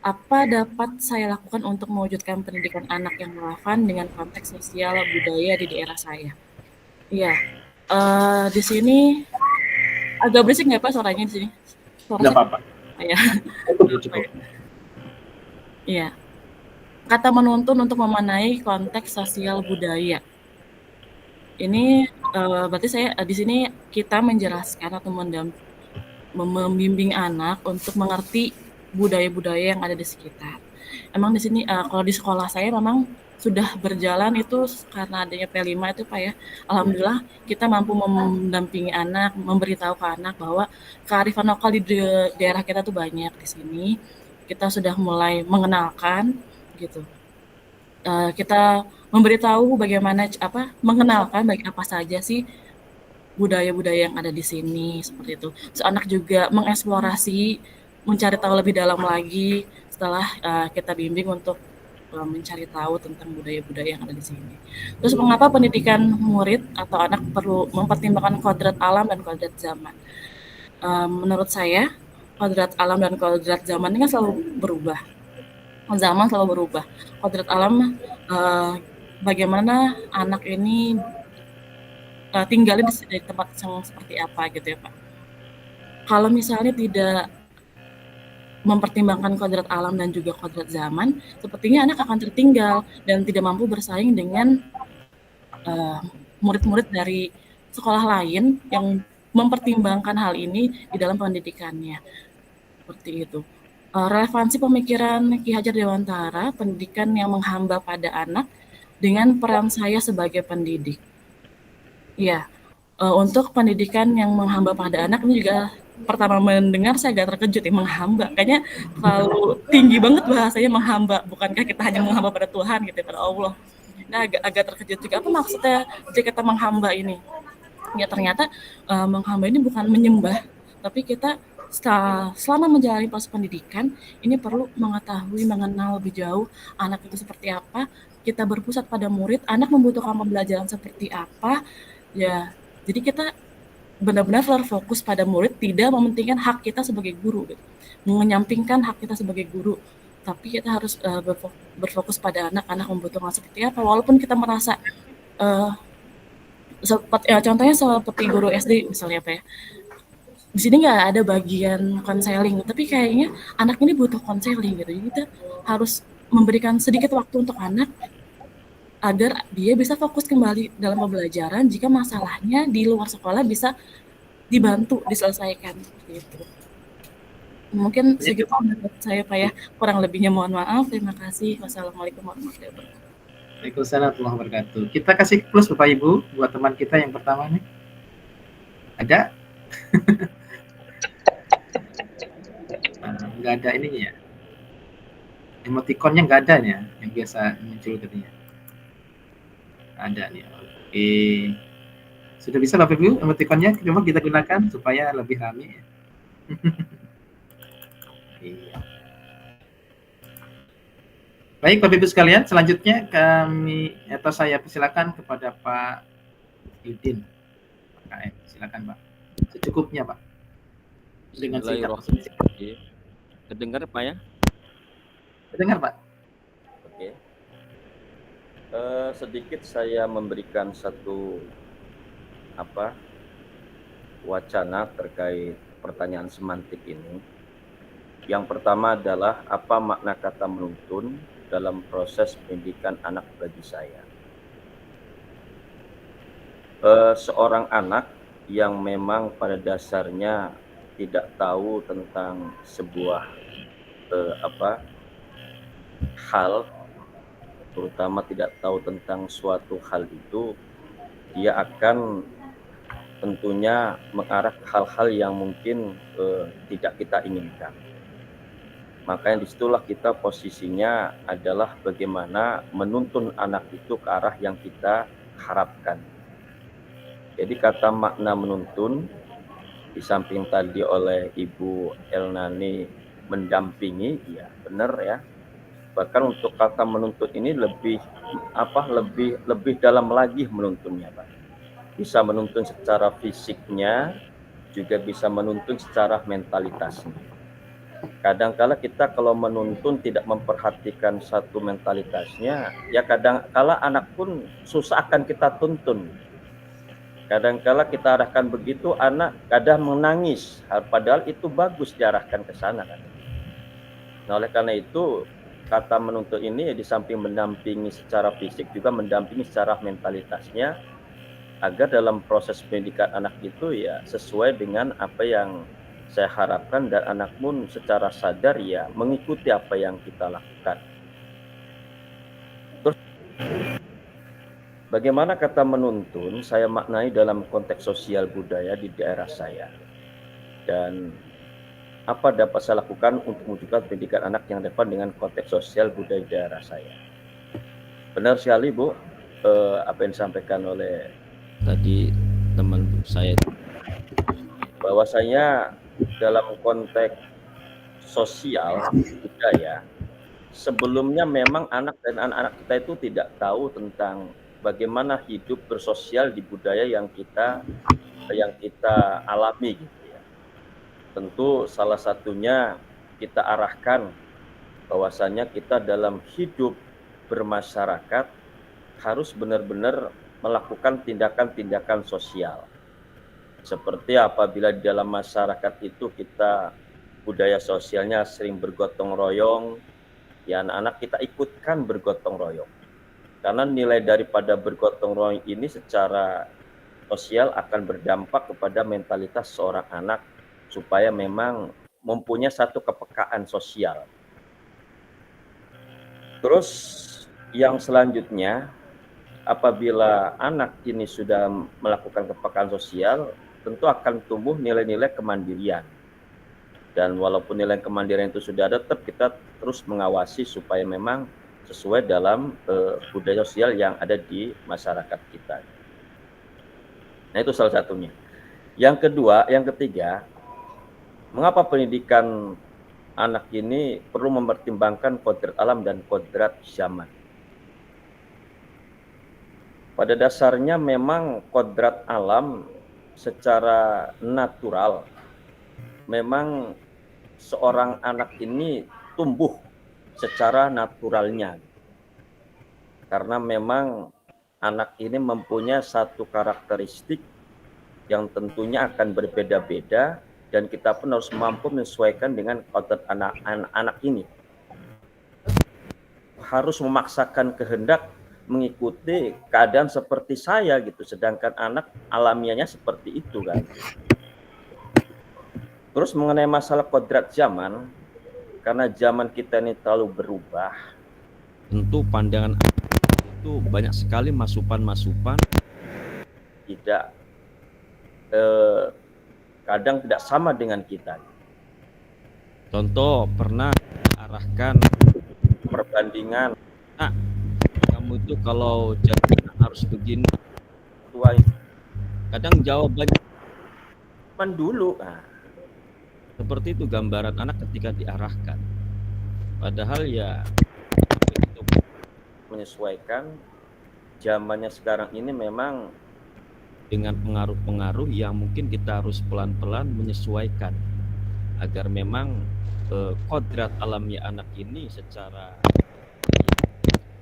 Apa dapat saya lakukan untuk mewujudkan pendidikan anak yang relevan dengan konteks sosial budaya di daerah saya? Iya, di sini agak berisik nggak Pak suaranya di sini? Nggak apa-apa. Iya. Iya. Kata menuntun untuk memaknai konteks sosial budaya. Ini berarti saya di sini kita menjelaskan atau membimbing anak untuk mengerti budaya-budaya yang ada di sekitar. Emang di sini kalau di sekolah saya memang sudah berjalan itu karena adanya P5 itu Pak ya. Alhamdulillah kita mampu mendampingi anak, memberitahu ke anak bahwa kearifan lokal di daerah kita tuh banyak di sini. Kita sudah mulai mengenalkan gitu. Kita memberitahu bagaimana mengenalkan baik apa saja sih budaya-budaya yang ada di sini seperti itu. So, anak juga mengeksplorasi, mencari tahu lebih dalam lagi setelah kita bimbing untuk mencari tahu tentang budaya-budaya yang ada di sini. Terus mengapa pendidikan murid atau anak perlu mempertimbangkan kodrat alam dan kodrat zaman? Menurut saya kodrat alam dan kodrat zaman ini kan selalu berubah. Zaman selalu berubah. Kodrat alam bagaimana anak ini tinggalnya di tempat yang seperti apa gitu ya Pak. Kalau misalnya tidak mempertimbangkan kodrat alam dan juga kodrat zaman, sepertinya anak akan tertinggal dan tidak mampu bersaing dengan murid-murid dari sekolah lain yang mempertimbangkan hal ini di dalam pendidikannya. Seperti itu. Relevansi pemikiran Ki Hajar Dewantara, pendidikan yang menghamba pada anak dengan peran saya sebagai pendidik. Ya, untuk pendidikan yang menghamba pada anak ini juga pertama mendengar saya agak terkejut ya, menghamba. Kayaknya terlalu tinggi banget bahasanya menghamba. Bukankah kita hanya menghamba pada Tuhan gitu, pada Allah. Nah agak terkejut juga. Apa maksudnya jika kita menghamba ini? Ya ternyata menghamba ini bukan menyembah, tapi kita selama menjalani proses pendidikan ini perlu mengetahui, mengenal lebih jauh anak itu seperti apa. Kita berpusat pada murid, anak membutuhkan pembelajaran seperti apa. Ya, jadi kita benar-benar terfokus pada murid, tidak mementingkan hak kita sebagai guru, gitu. Menyampingkan hak kita sebagai guru, tapi kita harus berfokus pada anak-anak membutuhkan seperti apa. Walaupun kita merasa contohnya seperti guru SD misalnya apa ya, di sini nggak ada bagian konseling, tapi kayaknya anak ini butuh konseling gitu. Jadi kita harus memberikan sedikit waktu untuk anak agar dia bisa fokus kembali dalam pembelajaran jika masalahnya di luar sekolah bisa dibantu diselesaikan seperti itu. Mungkin segitu menurut saya Pak ya, kurang lebihnya mohon maaf. Terima kasih. Wassalamualaikum warahmatullahi wabarakatuh. Waalaikumsalam warahmatullahi wabarakatuh. Kita kasih plus Bapak Ibu buat teman kita yang pertama nih. Ada? Nggak ada ininya ya. Emotikonnya nggak ada ya, yang biasa muncul katanya. Ada nih. Oke. Sudah bisa Bapak Ibu emotikonnya? Coba kita gunakan supaya lebih rame ya. Iya. Baik Bapak Ibu sekalian, selanjutnya saya persilakan kepada Pak Yudin. KM, silakan Pak. Secukupnya Pak. Dengan singkat. Kedengar Pak ya? Kedengar Pak. Oke. Sedikit saya memberikan satu wacana terkait pertanyaan semantik ini. Yang pertama adalah apa makna kata menuntun dalam proses pendidikan anak bagi saya. Seorang anak yang memang pada dasarnya tidak tahu tentang sebuah hal, terutama tidak tahu tentang suatu hal itu, dia akan tentunya mengarah ke hal-hal yang mungkin tidak kita inginkan. Makanya disitulah kita posisinya adalah bagaimana menuntun anak itu ke arah yang kita harapkan. Jadi kata makna menuntun, di samping tadi oleh Ibu Elnani mendampingi, ya benar ya. Bahkan untuk kata menuntut ini lebih dalam lagi menuntunnya, Pak. Bisa menuntun secara fisiknya, juga bisa menuntun secara mentalitasnya. Kadang-kala kita kalau menuntun tidak memperhatikan satu mentalitasnya, ya kadang-kala anak pun susah akan kita tuntun. Kadang-kala kita arahkan begitu, anak kadang menangis, padahal itu bagus diarahkan ke sana kan. Nah, oleh karena itu kata menuntut ini di samping mendampingi secara fisik juga mendampingi secara mentalitasnya, agar dalam proses pendidikan anak itu ya sesuai dengan apa yang saya harapkan dan anak pun secara sadar ya mengikuti apa yang kita lakukan. Terus bagaimana kata menuntun saya maknai dalam konteks sosial budaya di daerah saya, dan apa dapat saya lakukan untuk mewujudkan pendidikan anak yang relevan dengan konteks sosial budaya di daerah saya. Benar sekali Bu, apa yang disampaikan oleh tadi teman saya, bahwasanya dalam konteks sosial budaya sebelumnya memang anak dan anak-anak kita itu tidak tahu tentang bagaimana hidup bersosial di budaya yang kita alami gitu ya. Tentu salah satunya kita arahkan bahwasanya kita dalam hidup bermasyarakat harus benar-benar melakukan tindakan-tindakan sosial. Seperti apabila di dalam masyarakat itu kita budaya sosialnya sering bergotong royong, ya anak-anak kita ikutkan bergotong royong. Karena nilai daripada bergotong royong ini secara sosial akan berdampak kepada mentalitas seorang anak supaya memang mempunyai satu kepekaan sosial. Terus yang selanjutnya, apabila anak ini sudah melakukan kepekaan sosial, tentu akan tumbuh nilai-nilai kemandirian. Dan walaupun nilai kemandirian itu sudah ada, tetap kita terus mengawasi supaya memang sesuai dalam budaya sosial yang ada di masyarakat kita. Nah, itu salah satunya. Yang ketiga, mengapa pendidikan anak ini perlu mempertimbangkan kodrat alam dan kodrat zaman? Pada dasarnya memang kodrat alam secara natural, memang seorang anak ini tumbuh secara naturalnya. Karena memang anak ini mempunyai satu karakteristik yang tentunya akan berbeda-beda dan kita pun harus mampu menyesuaikan dengan kodrat anak-anak ini. Harus memaksakan kehendak mengikuti keadaan seperti saya gitu, sedangkan anak alamiahnya seperti itu kan. Terus mengenai masalah kodrat zaman, karena zaman kita ini terlalu berubah, tentu pandangan itu banyak sekali masukan-masukan tidak kadang tidak sama dengan kita. Contoh pernah arahkan Perbandingan kamu itu kalau jadi harus begini, tua kadang jawabannya zaman dulu. seperti itu gambaran anak ketika diarahkan. Padahal ya itu Menyesuaikan zamannya sekarang ini memang dengan pengaruh-pengaruh yang mungkin kita harus pelan-pelan menyesuaikan agar memang kodrat alamiah anak ini secara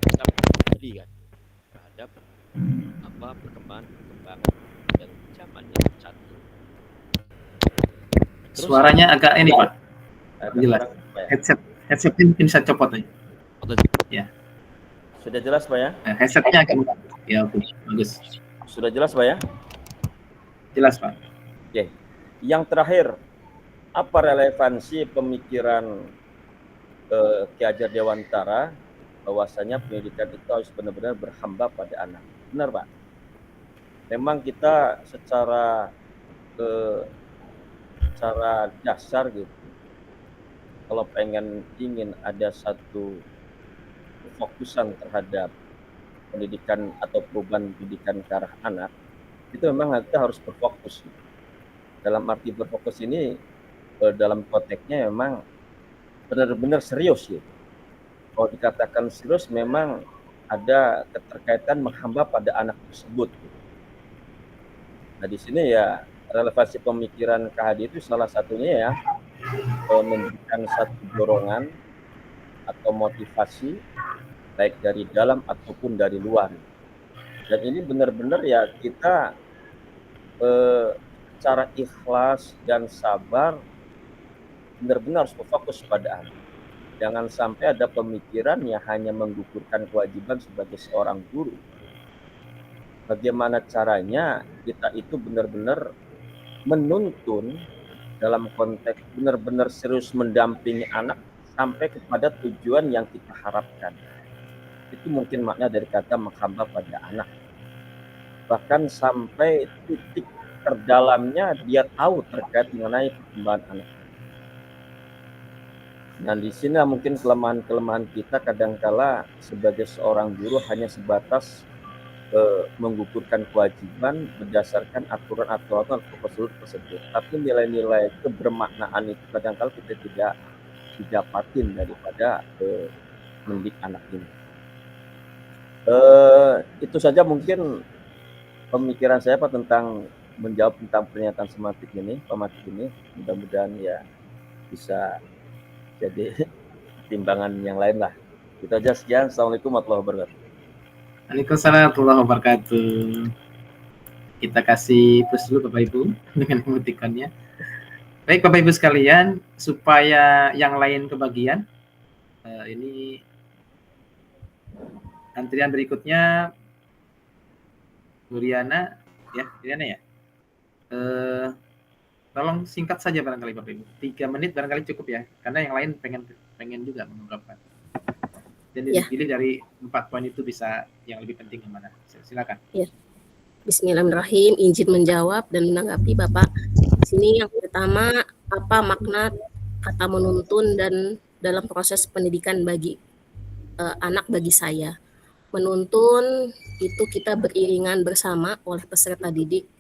bisa kembali kan terhadap perkembangan dan zaman yang cantik. Suaranya agak ini Pak, jelas. kurang, Pak, ya. Headsetnya mungkin saya copot aja. Ya, Sudah jelas Pak ya? headsetnya agak ya oke, bagus. Sudah jelas Pak ya? Jelas Pak. Oke. Yang terakhir, apa relevansi pemikiran Ki Hajar Dewantara bahwasanya pendidikan itu harus benar-benar berhamba pada anak? Benar Pak? Memang kita secara dasar gitu, kalau ingin ada satu fokusan terhadap pendidikan atau perubahan pendidikan ke arah anak, itu memang kita harus berfokus. Dalam arti berfokus ini dalam konteksnya memang benar-benar serius ya. Kalau dikatakan serius memang ada keterkaitan menghamba pada anak tersebut. Nah di sini ya relevansi pemikiran KHD itu salah satunya ya memberikan satu dorongan atau motivasi baik dari dalam ataupun dari luar. Dan ini benar-benar ya kita secara ikhlas dan sabar benar-benar harus berfokus pada anak. Jangan sampai ada pemikiran yang hanya menggugurkan kewajiban sebagai seorang guru. Bagaimana caranya kita itu benar-benar menuntun dalam konteks benar-benar serius mendampingi anak sampai kepada tujuan yang kita harapkan. Itu mungkin makna dari kata menghamba pada anak. Bahkan sampai titik terdalamnya dia tahu terkait mengenai perkembangan anak. Nah di sini mungkin kelemahan-kelemahan kita kadangkala sebagai seorang guru hanya sebatas menggugurkan kewajiban berdasarkan aturan-aturan prosedur tersebut. Tapi nilai-nilai kebermaknaan itu kadangkala kita tidak didapatin daripada mendidik anak ini. Itu saja mungkin pemikiran saya Pak tentang menjawab tentang pernyataan pematik ini. Mudah-mudahan ya bisa jadi timbangan yang lain lah. Itu aja, sekian. Assalamualaikum warahmatullahi wabarakatuh. Waalaikumsalam warahmatullahi wabarakatuh. Kita kasih push dulu Bapak Ibu dengan emotikonnya. Baik Bapak Ibu sekalian, supaya yang lain kebagian, ini antrian berikutnya Nuriana ya, tolong singkat saja barangkali Bapak Ibu. 3 menit barangkali cukup ya, karena yang lain pengen juga mengungkapkan. Dan dipilih dari 4 poin itu bisa yang lebih penting yang mana. Silakan. Ya. Bismillahirrahmanirrahim. Izin menjawab dan menanggapi Bapak. Di sini yang pertama, apa makna kata menuntun dan dalam proses pendidikan bagi anak bagi saya? Menuntun itu kita beriringan bersama oleh peserta didik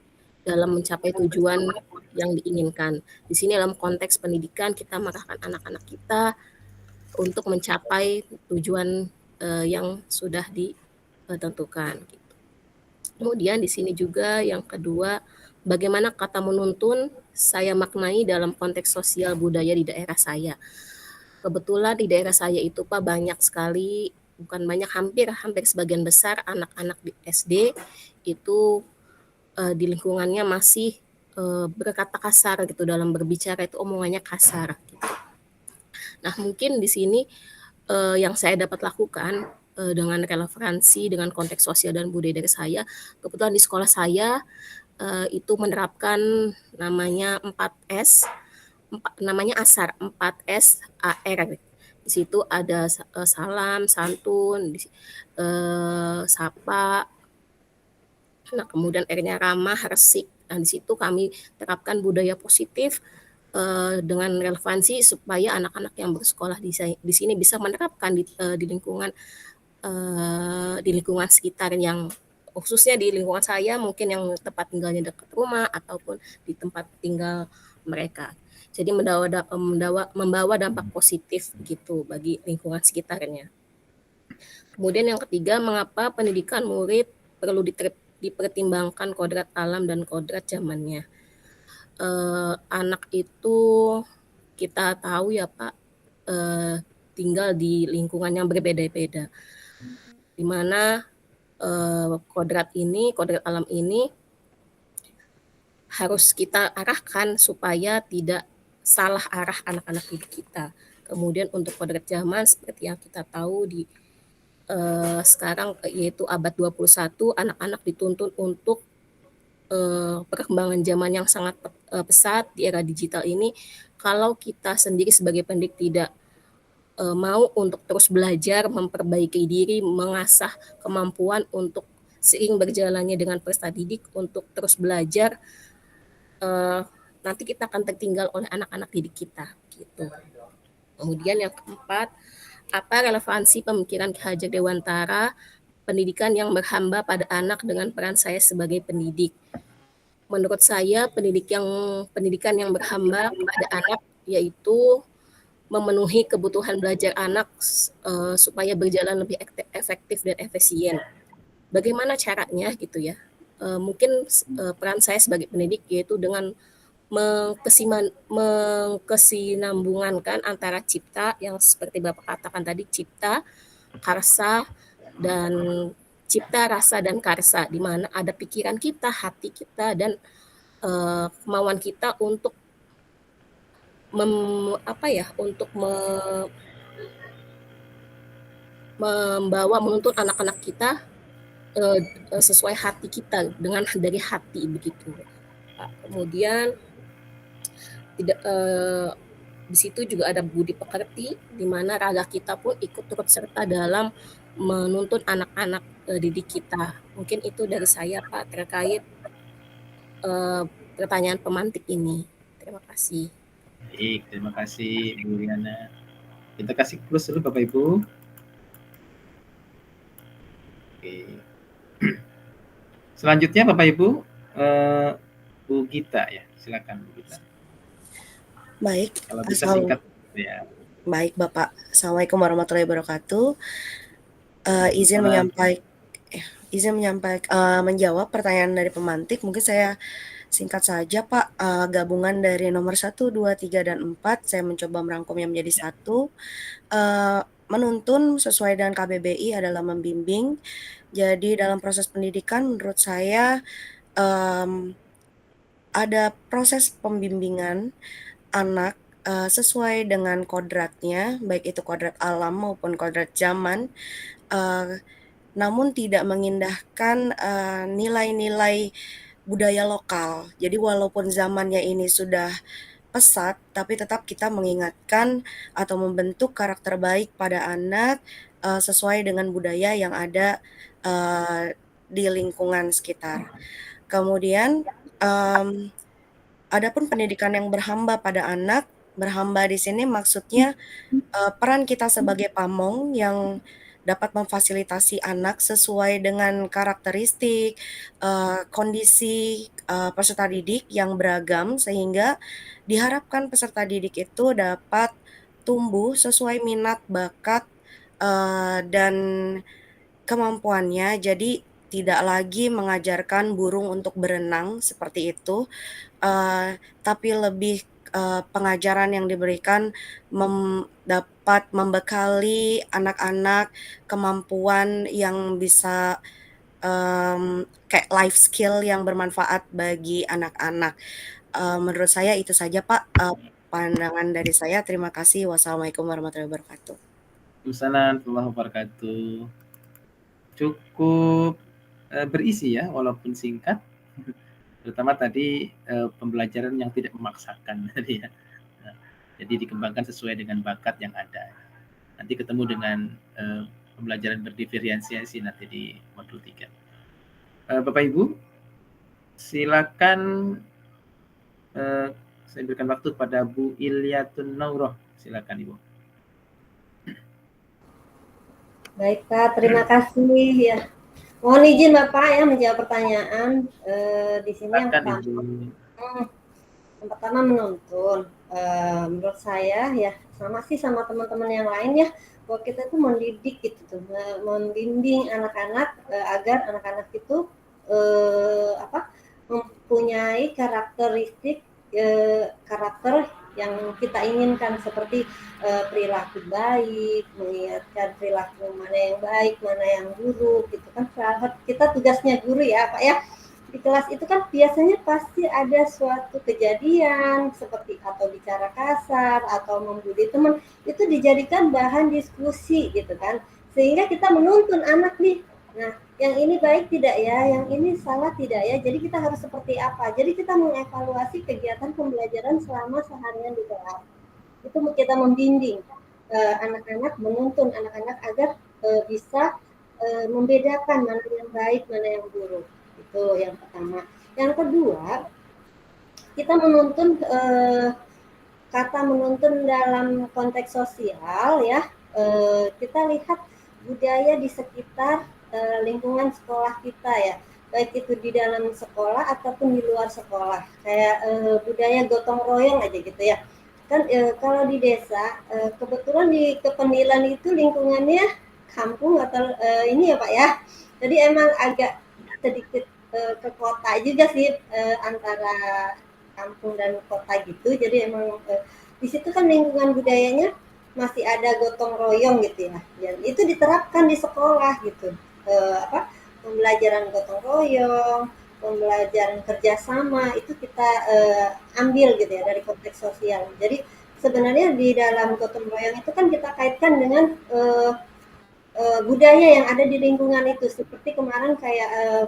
dalam mencapai tujuan yang diinginkan. Di sini dalam konteks pendidikan kita mengarahkan anak-anak kita untuk mencapai tujuan yang sudah ditentukan. Gitu. Kemudian di sini juga yang kedua, bagaimana kata menuntun saya maknai dalam konteks sosial budaya di daerah saya. Kebetulan di daerah saya itu Pak banyak sekali, bukan banyak, hampir sebagian besar anak-anak di SD itu di lingkungannya masih berkata kasar gitu, dalam berbicara itu omongannya kasar gitu. Nah, mungkin di sini yang saya dapat lakukan dengan relevansi dengan konteks sosial dan budaya dari saya, kebetulan di sekolah saya itu menerapkan namanya 4S, namanya ASAR, 4S AR. Di situ ada salam, santun, sapa, nah kemudian R-nya ramah, resik. Nah, di situ kami terapkan budaya positif dengan relevansi supaya anak-anak yang bersekolah di sini bisa menerapkan di lingkungan sekitar, yang khususnya di lingkungan saya mungkin yang tempat tinggalnya dekat rumah ataupun di tempat tinggal mereka. Jadi membawa dampak positif gitu bagi lingkungan sekitarnya. Kemudian yang ketiga, mengapa pendidikan murid perlu dipertimbangkan kodrat alam dan kodrat zamannya. Anak itu kita tahu ya Pak, tinggal di lingkungan yang berbeda-beda, di mana kodrat alam ini harus kita arahkan supaya tidak salah arah anak-anak didik kita. Kemudian untuk kodrat zaman seperti yang kita tahu di sekarang yaitu abad 21, anak-anak dituntun untuk perkembangan zaman yang sangat pesat di era digital ini. Kalau kita sendiri sebagai pendidik tidak mau untuk terus belajar, memperbaiki diri, mengasah kemampuan untuk seiring berjalannya dengan peserta didik untuk terus belajar, nanti kita akan tertinggal oleh anak-anak didik kita gitu. Kemudian yang keempat, apa relevansi pemikiran Ki Hajar Dewantara, pendidikan yang berhamba pada anak dengan peran saya sebagai pendidik? Menurut saya pendidikan yang berhamba pada anak yaitu memenuhi kebutuhan belajar anak supaya berjalan lebih efektif dan efisien. Bagaimana caranya gitu ya? Mungkin peran saya sebagai pendidik yaitu dengan mengkesinambungankan antara cipta yang seperti Bapak katakan tadi, cipta, karsa, dan cipta, rasa, dan karsa, di mana ada pikiran kita, hati kita, dan kemauan kita untuk menuntun anak-anak kita sesuai hati kita, dengan dari hati begitu. Kemudian di situ juga ada budi pekerti, di mana raga kita pun ikut turut serta dalam menuntun anak-anak didik kita. Mungkin itu dari saya Pak terkait pertanyaan pemantik ini. Terima kasih. Baik, terima kasih Bu Riana. Kita kasih close dulu Bapak Ibu. Oke. Selanjutnya Bapak Ibu, Bu Gita ya, silakan Bu Gita. Baik. Kalau bisa singkat ya. Baik Bapak. Assalamualaikum warahmatullahi wabarakatuh. Izin menjawab pertanyaan dari pemantik. Mungkin saya singkat saja Pak. Gabungan dari nomor 1, 2, 3, dan 4. Saya mencoba merangkumnya menjadi 1. Menuntun sesuai dengan KBBI adalah membimbing. Jadi dalam proses pendidikan menurut saya ada proses pembimbingan anak sesuai dengan kodratnya, baik itu kodrat alam maupun kodrat zaman, namun tidak mengindahkan nilai-nilai budaya lokal. Jadi walaupun zamannya ini sudah pesat, tapi tetap kita mengingatkan atau membentuk karakter baik pada anak sesuai dengan budaya yang ada di lingkungan sekitar. Kemudian adapun pendidikan yang berhamba pada anak, berhamba di sini maksudnya peran kita sebagai pamong yang dapat memfasilitasi anak sesuai dengan karakteristik, kondisi peserta didik yang beragam, sehingga diharapkan peserta didik itu dapat tumbuh sesuai minat, bakat, dan kemampuannya. Jadi tidak lagi mengajarkan burung untuk berenang seperti itu, tapi lebih pengajaran yang diberikan dapat membekali anak-anak kemampuan yang bisa kayak life skill yang bermanfaat bagi anak-anak. Menurut saya itu saja Pak, pandangan dari saya. Terima kasih. Wassalamualaikum warahmatullahi wabarakatuh. Waalaikumsalam warahmatullahi wabarakatuh. Cukup berisi ya, walaupun singkat. Terutama tadi pembelajaran yang tidak memaksakan tadi ya. Jadi dikembangkan sesuai dengan bakat yang ada. Nanti ketemu dengan pembelajaran berdiferensiasi nanti di modul 3. Bapak Ibu, silakan saya berikan waktu pada Bu Ilyatun Nauroh. Silakan Ibu. Baik Pak, terima kasih ya. Mohon izin Bapak ya menjawab pertanyaan. Di sini yang pertama menuntun. Menurut saya ya sama sih sama teman-teman yang lain ya, bahwa kita tuh mendidik gitu tuh, membimbing anak-anak agar anak-anak itu mempunyai karakteristik karakter yang kita inginkan, seperti perilaku baik, mengingatkan perilaku mana yang baik, mana yang buruk gitu kan. Kita tugasnya guru ya Pak ya. Di kelas itu kan biasanya pasti ada suatu kejadian seperti atau bicara kasar atau membuli teman, itu dijadikan bahan diskusi gitu kan, sehingga kita menuntun anak nih, nah yang ini baik tidak ya, yang ini salah tidak ya, jadi kita harus seperti apa. Jadi kita mengevaluasi kegiatan pembelajaran selama seharian di kelas, itu kita membimbing anak-anak, menuntun anak-anak agar bisa membedakan mana yang baik, mana yang buruk. Itu yang pertama. Yang kedua, kita menuntun, kata menuntun dalam konteks sosial ya, kita lihat budaya di sekitar lingkungan sekolah kita ya, baik itu di dalam sekolah ataupun di luar sekolah, kayak budaya gotong royong aja gitu ya kan. Kalau di desa, kebetulan di Kepenilan itu lingkungannya kampung atau ini ya Pak ya, jadi emang agak sedikit ke kota juga sih, antara kampung dan kota gitu. Jadi emang di situ kan lingkungan budayanya masih ada gotong royong gitu ya, dan itu diterapkan di sekolah gitu. Pembelajaran gotong royong, pembelajaran kerjasama itu kita ambil gitu ya dari konteks sosial. Jadi sebenarnya di dalam gotong royong itu kan kita kaitkan dengan budaya yang ada di lingkungan itu, seperti kemarin kayak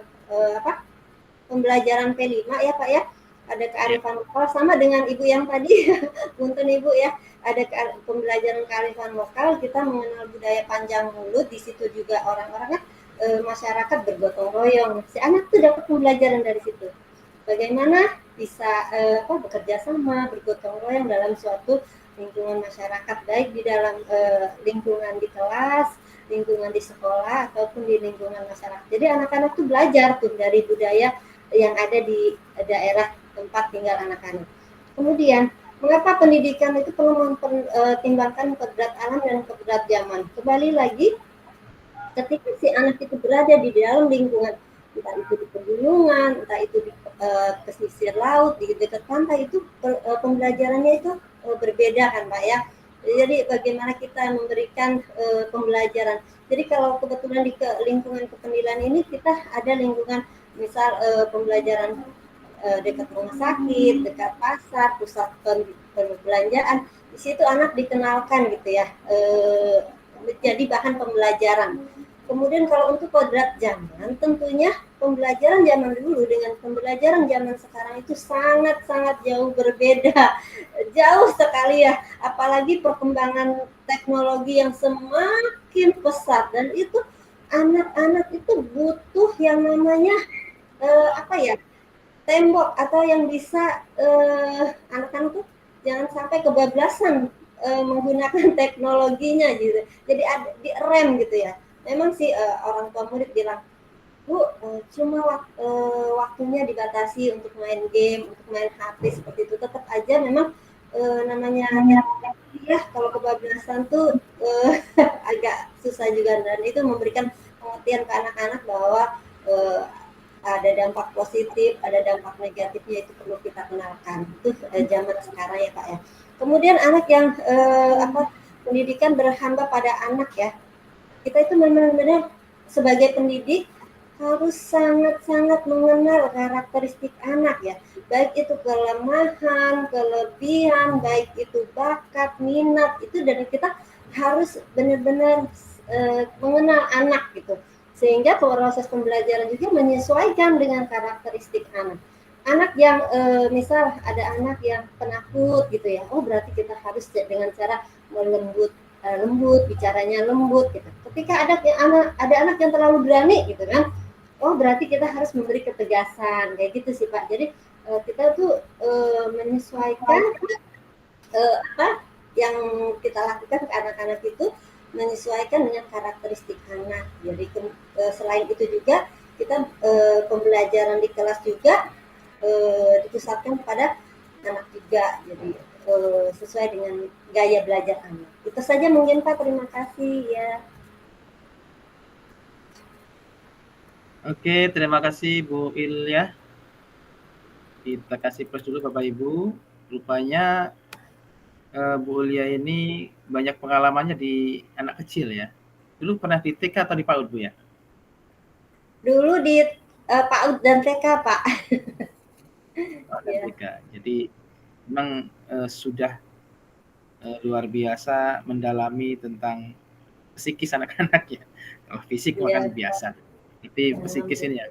pembelajaran P5 ya Pak ya, ada kearifan lokal, sama dengan Ibu yang tadi punten Ibu ya, ada pembelajaran kearifan lokal, kita mengenal budaya panjang mulut. Di situ juga orang-orangnya masyarakat bergotong royong, si anak tuh dapat pembelajaran dari situ, bagaimana bisa bekerja sama, bergotong royong dalam suatu lingkungan masyarakat, baik di dalam lingkungan di kelas, lingkungan di sekolah, ataupun di lingkungan masyarakat. Jadi anak-anak tuh belajar tuh dari budaya yang ada di daerah tempat tinggal anak-anak. Kemudian, mengapa pendidikan itu perlu mempertimbangkan kodrat alam dan kodrat zaman? Kembali lagi, ketika si anak itu berada di dalam lingkungan, entah itu di pegunungan, entah itu di pesisir laut, di dekat pantai, itu pembelajarannya itu berbeda kan Pak ya. Jadi bagaimana kita memberikan pembelajaran. Jadi kalau kebetulan di lingkungan Kepenilan ini kita ada lingkungan, misal pembelajaran dekat rumah sakit, dekat pasar, pusat perbelanjaan, di situ anak dikenalkan gitu ya, jadi bahan pembelajaran. Kemudian kalau untuk kodrat zaman, tentunya pembelajaran zaman dulu dengan pembelajaran zaman sekarang itu sangat-sangat jauh berbeda, jauh sekali ya, apalagi perkembangan teknologi yang semakin pesat, dan itu anak-anak itu butuh yang namanya tembok, atau yang bisa anak-anak tuh jangan sampai kebablasan menggunakan teknologinya gitu. Jadi ada di rem gitu ya. Memang sih orang tua murid bilang, Bu, cuma waktunya dibatasi untuk main game, untuk main HP seperti itu. Tetap aja memang namanya ya, kalau kebablasan tuh agak susah juga, dan itu memberikan pengertian ke anak-anak bahwa ada dampak positif, ada dampak negatifnya, itu perlu kita kenalkan. Itu zaman sekarang ya Pak ya. Kemudian anak yang pendidikan berhamba pada anak ya. Kita itu benar-benar sebagai pendidik harus sangat-sangat mengenal karakteristik anak ya, baik itu kelemahan, kelebihan, baik itu bakat, minat, itu dari kita harus benar-benar mengenal anak gitu, sehingga proses pembelajaran juga menyesuaikan dengan karakteristik anak. Anak yang misal ada anak yang penakut gitu ya, oh berarti kita harus dengan cara lembut, bicaranya lembut gitu. Ketika ada anak yang terlalu berani gitu kan, oh berarti kita harus memberi ketegasan kayak gitu sih Pak. Jadi kita tuh menyesuaikan apa yang kita lakukan ke anak-anak itu menyesuaikan dengan karakteristik anak. Jadi selain itu juga kita pembelajaran di kelas juga dipusatkan kepada anak juga. Jadi sesuai dengan gaya belajar anak. Itu saja mungkin Pak. Terima kasih ya. Oke, terima kasih Bu Ilya. Kita kasih plus dulu Bapak Ibu. Rupanya Bu Ilya ini banyak pengalamannya di anak kecil ya. Dulu pernah di TK atau di PAUD Bu ya? Dulu di PAUD dan TK Pak. TK. Jadi memang sudah luar biasa mendalami tentang psikis anak-anak ya. Kalau fisik kan biasa. Tapi psikis ini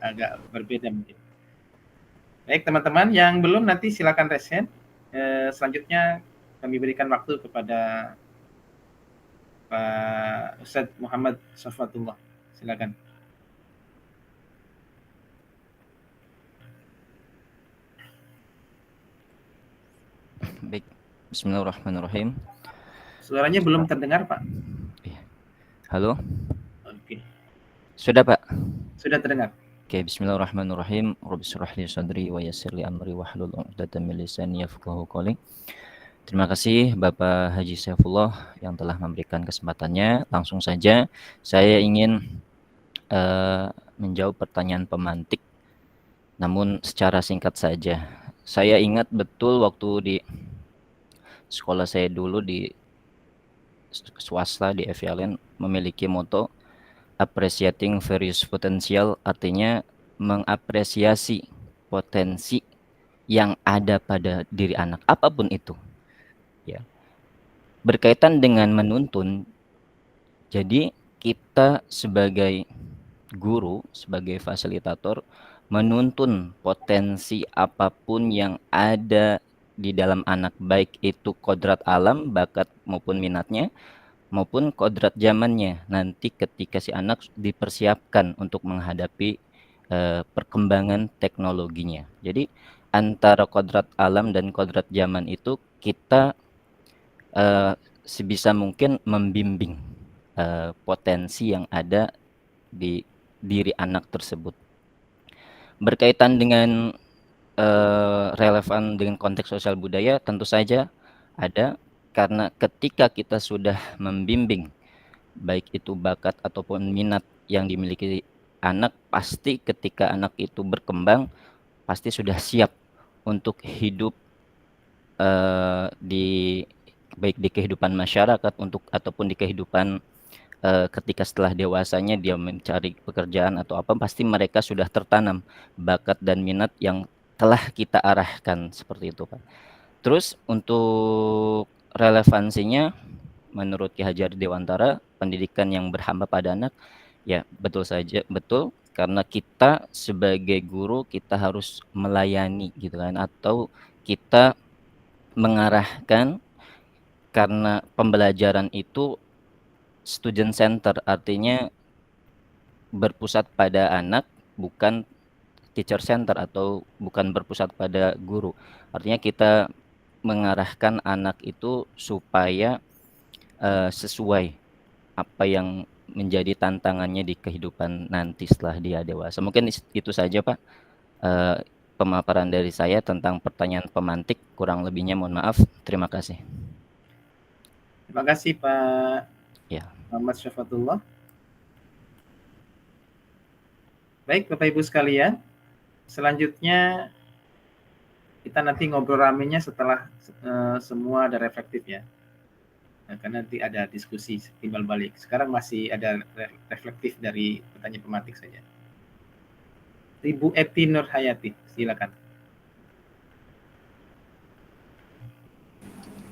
agak berbeda mungkin. Baik teman-teman, yang belum nanti silakan raise hand. Selanjutnya kami berikan waktu kepada Pak Ustadz Muhammad Safatullah. Silakan. Baik, bismillahirrahmanirrahim. Suaranya belum terdengar Pak. Halo? Oke. Sudah Pak? Sudah terdengar. Oke, bismillahirrahmanirrahim. Rabbi shrah li sadri wa yassir li amri wahlul 'uqdatam min lisani yafqahu qawli. Terima kasih Bapak Haji Saifullah yang telah memberikan kesempatannya. Langsung saja saya ingin menjawab pertanyaan pemantik, namun secara singkat saja. Saya ingat betul waktu di sekolah saya dulu di swasta di FYLN memiliki moto appreciating various potential, artinya mengapresiasi potensi yang ada pada diri anak apapun itu ya. Berkaitan dengan menuntun, jadi kita sebagai guru, sebagai fasilitator menuntun potensi apapun yang ada di dalam anak, baik itu kodrat alam, bakat maupun minatnya, maupun kodrat zamannya nanti ketika si anak dipersiapkan untuk menghadapi perkembangan teknologinya. Jadi antara kodrat alam dan kodrat zaman itu kita sebisa mungkin membimbing potensi yang ada di diri anak tersebut. Berkaitan dengan relevan dengan konteks sosial budaya, tentu saja ada, karena ketika kita sudah membimbing baik itu bakat ataupun minat yang dimiliki anak, pasti ketika anak itu berkembang pasti sudah siap untuk hidup baik di kehidupan masyarakat ataupun di kehidupan ketika setelah dewasanya dia mencari pekerjaan atau apa, pasti mereka sudah tertanam bakat dan minat yang telah kita arahkan seperti itu Pak. Terus untuk relevansinya menurut Ki Hajar Dewantara, pendidikan yang berhamba pada anak, ya betul saja, betul, karena kita sebagai guru kita harus melayani gitu kan, atau kita mengarahkan, karena pembelajaran itu student center, artinya berpusat pada anak, bukan teacher center atau bukan berpusat pada guru. Artinya kita mengarahkan anak itu supaya sesuai apa yang menjadi tantangannya di kehidupan nanti setelah dia dewasa. Mungkin itu saja Pak pemaparan dari saya tentang pertanyaan pemantik. Kurang lebihnya mohon maaf. Terima kasih. Terima kasih Pak ya. Muhammad Syafatullah. Baik Bapak Ibu sekalian, selanjutnya kita nanti ngobrol ramenya setelah semua ada reflektif ya. Nah, karena nanti ada diskusi timbal balik. Sekarang masih ada reflektif dari pertanyaan pemantik saja. Ibu Eti Nurhayati, silakan.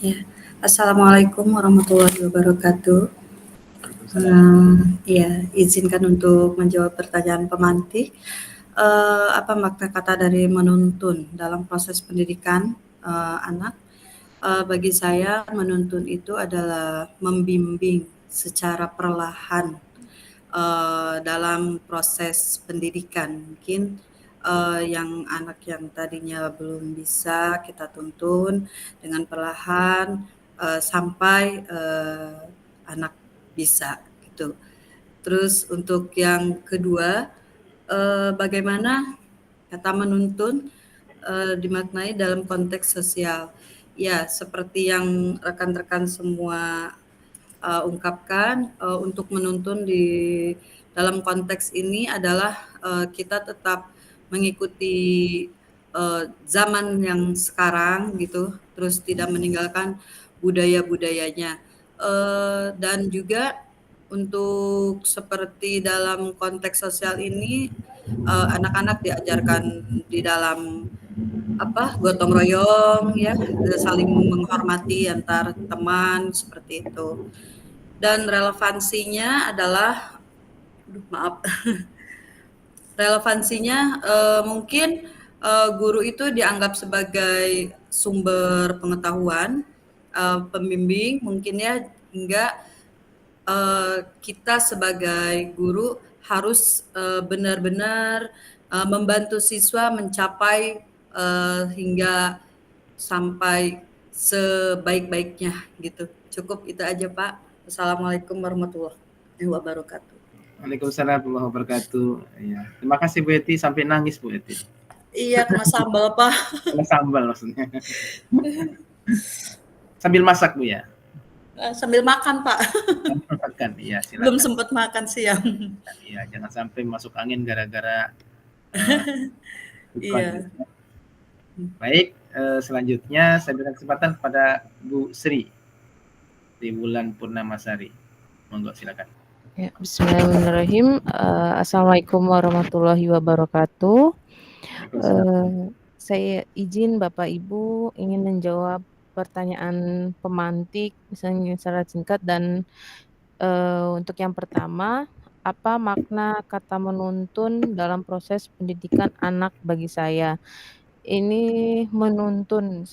Ya, Assalamualaikum warahmatullahi wabarakatuh. Ya, izinkan untuk menjawab pertanyaan pemantik. Apa makna kata dari menuntun dalam proses pendidikan anak? Bagi saya, menuntun itu adalah membimbing secara perlahan dalam proses pendidikan. Mungkin yang anak yang tadinya belum bisa kita tuntun dengan perlahan sampai anak bisa gitu. Terus untuk yang kedua, bagaimana kata menuntun dimaknai dalam konteks sosial. Ya, seperti yang rekan-rekan semua ungkapkan, untuk menuntun di dalam konteks ini adalah kita tetap mengikuti zaman yang sekarang gitu, terus tidak meninggalkan budaya-budayanya. Dan juga untuk seperti dalam konteks sosial ini, anak-anak diajarkan di dalam gotong royong ya, saling menghormati antar teman seperti itu. Dan relevansinya adalah, relevansinya mungkin guru itu dianggap sebagai sumber pengetahuan, pembimbing mungkin ya, hingga kita sebagai guru harus benar-benar membantu siswa mencapai hingga sampai sebaik-baiknya gitu. Cukup itu aja Pak. Assalamualaikum warahmatullahi wabarakatuh. Waalaikumsalam warahmatullahi wabarakatuh. Ya. Terima kasih Bu Eti, sampai nangis Bu Eti. Iya, kena sambal Pak. Kena sambal maksudnya. Sambil masak Bu ya? Sambil makan Pak. Sambil makan, iya silakan. Belum sempat makan siang. Iya, jangan sampai masuk angin gara-gara Iya. Baik, selanjutnya saya berikan kesempatan kepada Bu Sri di Bulan Purnamasari. Monggo silakan. Ya, bismillahirrahmanirrahim. Assalamualaikum warahmatullahi wabarakatuh. Saya izin Bapak Ibu ingin menjawab pertanyaan pemantik misalnya secara singkat dan untuk yang pertama, apa makna kata menuntun dalam proses pendidikan anak bagi saya? Ini menuntun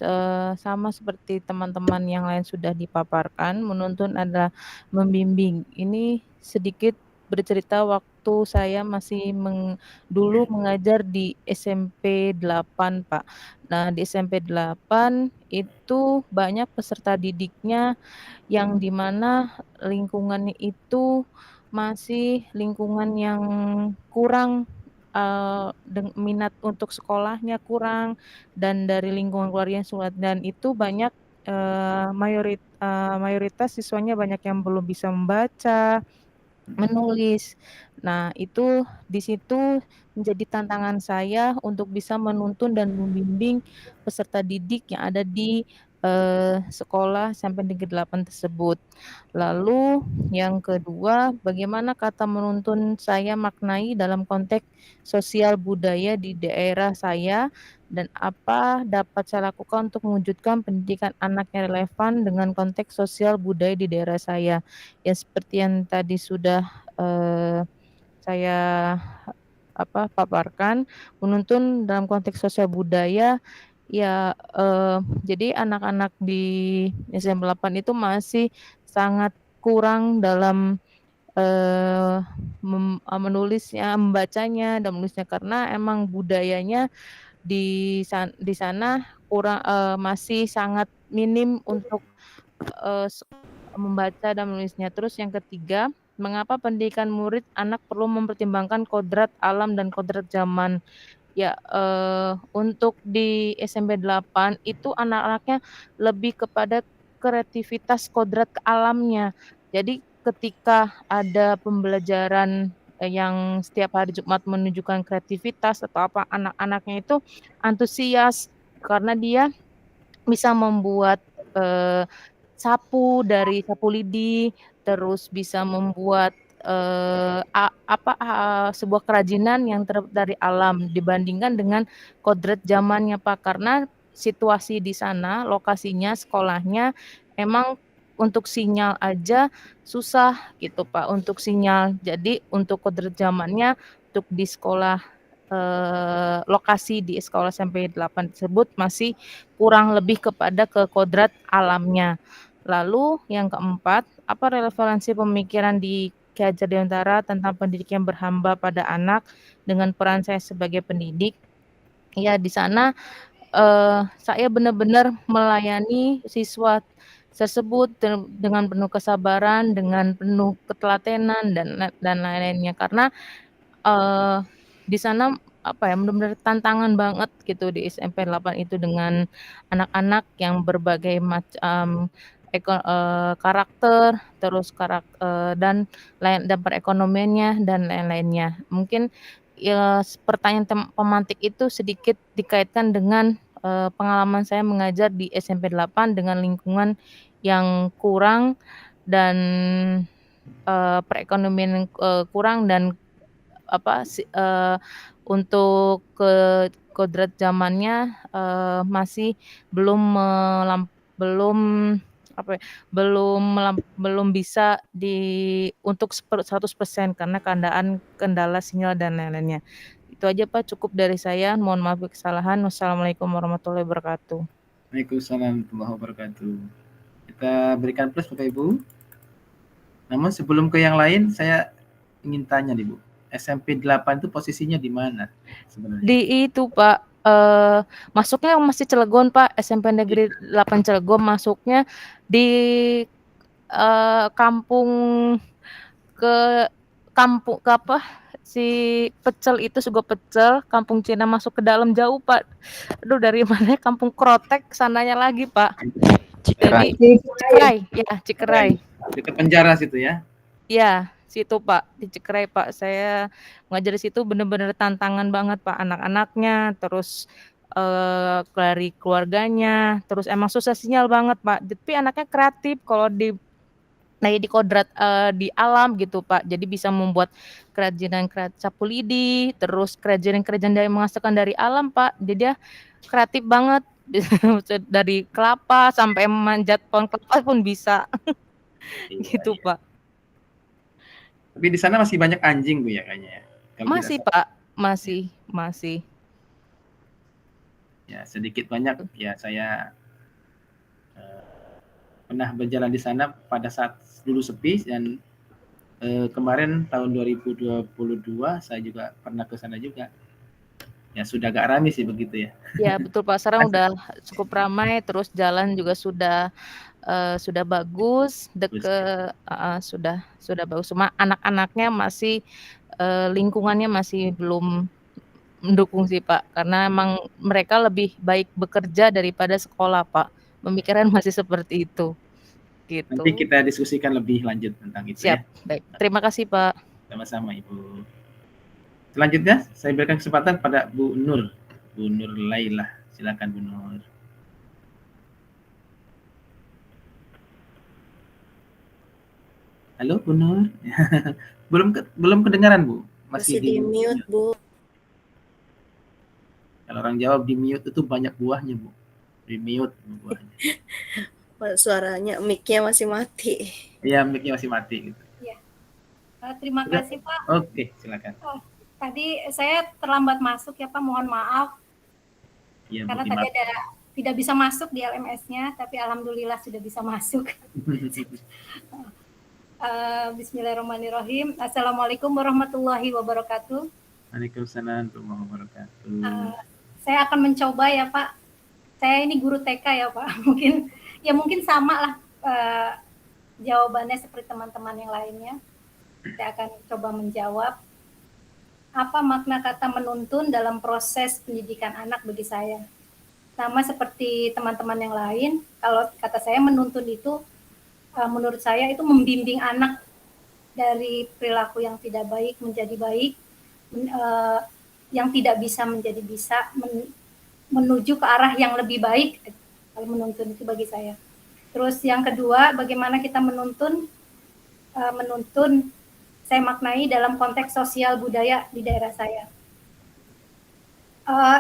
sama seperti teman-teman yang lain sudah dipaparkan, menuntun adalah membimbing. Ini sedikit bercerita waktu saya masih dulu mengajar di SMP 8 Pak. Nah di SMP 8 itu banyak peserta didiknya yang dimana lingkungannya itu masih lingkungan yang kurang minat untuk sekolahnya kurang, dan dari lingkungan keluarganya sulit, dan itu banyak mayoritas siswanya banyak yang belum bisa membaca, menulis. Nah, itu di situ menjadi tantangan saya untuk bisa menuntun dan membimbing peserta didik yang ada di sekolah sampai Negeri 8 tersebut. Lalu yang kedua, bagaimana kata menuntun saya maknai dalam konteks sosial budaya di daerah saya, dan apa dapat saya lakukan untuk mewujudkan pendidikan anak yang relevan dengan konteks sosial budaya di daerah saya. Ya seperti yang tadi sudah saya paparkan, menuntun dalam konteks sosial budaya ya, jadi anak-anak di SMP 8 itu masih sangat kurang dalam menulisnya, membacanya dan menulisnya, karena emang budayanya di sana kurang, masih sangat minim untuk membaca dan menulisnya. Terus yang ketiga, mengapa pendidikan murid anak perlu mempertimbangkan kodrat alam dan kodrat zaman? Ya, untuk di SMP 8 itu anak-anaknya lebih kepada kreativitas kodrat alamnya. Jadi ketika ada pembelajaran yang setiap hari Jumat menunjukkan kreativitas atau apa, anak-anaknya itu antusias karena dia bisa membuat sapu dari sapu lidi, terus bisa membuat sebuah kerajinan yang dari alam dibandingkan dengan kodrat zamannya Pak, karena situasi di sana, lokasinya, sekolahnya emang untuk sinyal aja susah gitu Pak, untuk sinyal. Jadi untuk kodrat zamannya untuk di sekolah lokasi di sekolah SMP 8 tersebut masih kurang lebih kepada ke kodrat alamnya. Lalu yang keempat, apa relevansi pemikiran di Ki Hajar Dewantara tentang pendidikan berhamba pada anak dengan peran saya sebagai pendidik? Ya di sana saya benar-benar melayani siswa tersebut dengan penuh kesabaran, dengan penuh ketelatenan dan lain-lainnya. Karena di sana benar-benar tantangan banget gitu di SMP 8 itu dengan anak-anak yang berbagai macam karakter, terus dan perekonomiannya dan lain-lainnya. Mungkin ya pertanyaan pemantik itu sedikit dikaitkan dengan pengalaman saya mengajar di SMP 8 dengan lingkungan yang kurang dan perekonomian kurang dan untuk kodrat zamannya masih belum bisa untuk 100% karena kendala sinyal dan lain-lainnya. Itu aja Pak, cukup dari saya. Mohon maaf kesalahan. Wassalamualaikum warahmatullahi wabarakatuh. Waalaikumsalam warahmatullahi wabarakatuh. Kita berikan plus Bapak Ibu. Namun sebelum ke yang lain, saya ingin tanya nih Bu, SMP 8 itu posisinya di mana sebenarnya? Di itu Pak, masuknya masih Cilegon Pak, SMP Negeri 8 Cilegon masuknya di kampung si Pecel itu Sugo Pecel, kampung Cina masuk ke dalam jauh Pak. Aduh dari mana kampung Krotek sananya lagi Pak. Cikerai. Cikerai. Dekat penjara situ ya? Iya, situ Pak, di Cikerai Pak. Saya ngajar di situ benar-benar tantangan banget Pak, anak-anaknya, terus dari keluarganya, terus emang susah sinyal banget Pak. Tapi anaknya kreatif kalau di kodrat di alam gitu Pak. Jadi bisa membuat kerajinan sapu lidi, terus kerajinan dari menghasilkan dari alam Pak. Jadi dia kreatif banget. Dari kelapa sampai manjat pohon kelapa pun bisa. Gitu Pak. Tapi di sana masih banyak anjing Bu ya kayaknya ya? Masih Pak, masih. Ya sedikit banyak ya saya pernah berjalan di sana pada saat dulu sepi dan kemarin tahun 2022 saya juga pernah ke sana juga. Ya sudah agak ramai sih begitu ya. Ya betul Pak, sekarang udah cukup ramai, terus jalan juga sudah bagus, sudah bagus. Cuma anak-anaknya masih lingkungannya masih belum mendukung sih Pak, karena emang mereka lebih baik bekerja daripada sekolah Pak. Pemikiran masih seperti itu. Gitu. Nanti kita diskusikan lebih lanjut tentang itu. Siap, ya. Baik. Terima kasih Pak. Sama-sama Ibu. Selanjutnya saya berikan kesempatan pada Bu Nur Laila. Silakan Bu Nur. Halo Bu Nur. belum kedengaran Bu. Masih di mute Bu. Kalau orang jawab di mute itu banyak buahnya Bu. Di mute buahnya. Suaranya mic-nya masih mati. Iya, mic-nya masih mati gitu. Iya. Terima kasih Pak. Oke, silakan. Tadi saya terlambat masuk ya Pak, mohon maaf. Ya, karena tadi tidak bisa masuk di LMS-nya, tapi alhamdulillah sudah bisa masuk. Bismillahirrahmanirrahim. Assalamualaikum warahmatullahi wabarakatuh. Waalaikumsalam warahmatullahi wabarakatuh. Saya akan mencoba ya Pak. Saya ini guru TK ya Pak. Mungkin sama lah jawabannya seperti teman-teman yang lainnya. Saya akan coba menjawab. Apa makna kata menuntun dalam proses pendidikan anak bagi saya? Sama seperti teman-teman yang lain, kalau kata saya menuntun itu, menurut saya itu membimbing anak dari perilaku yang tidak baik menjadi baik, yang tidak bisa menjadi bisa, menuju ke arah yang lebih baik. Kalau menuntun itu bagi saya. Terus yang kedua, bagaimana kita menuntun saya maknai dalam konteks sosial budaya di daerah saya.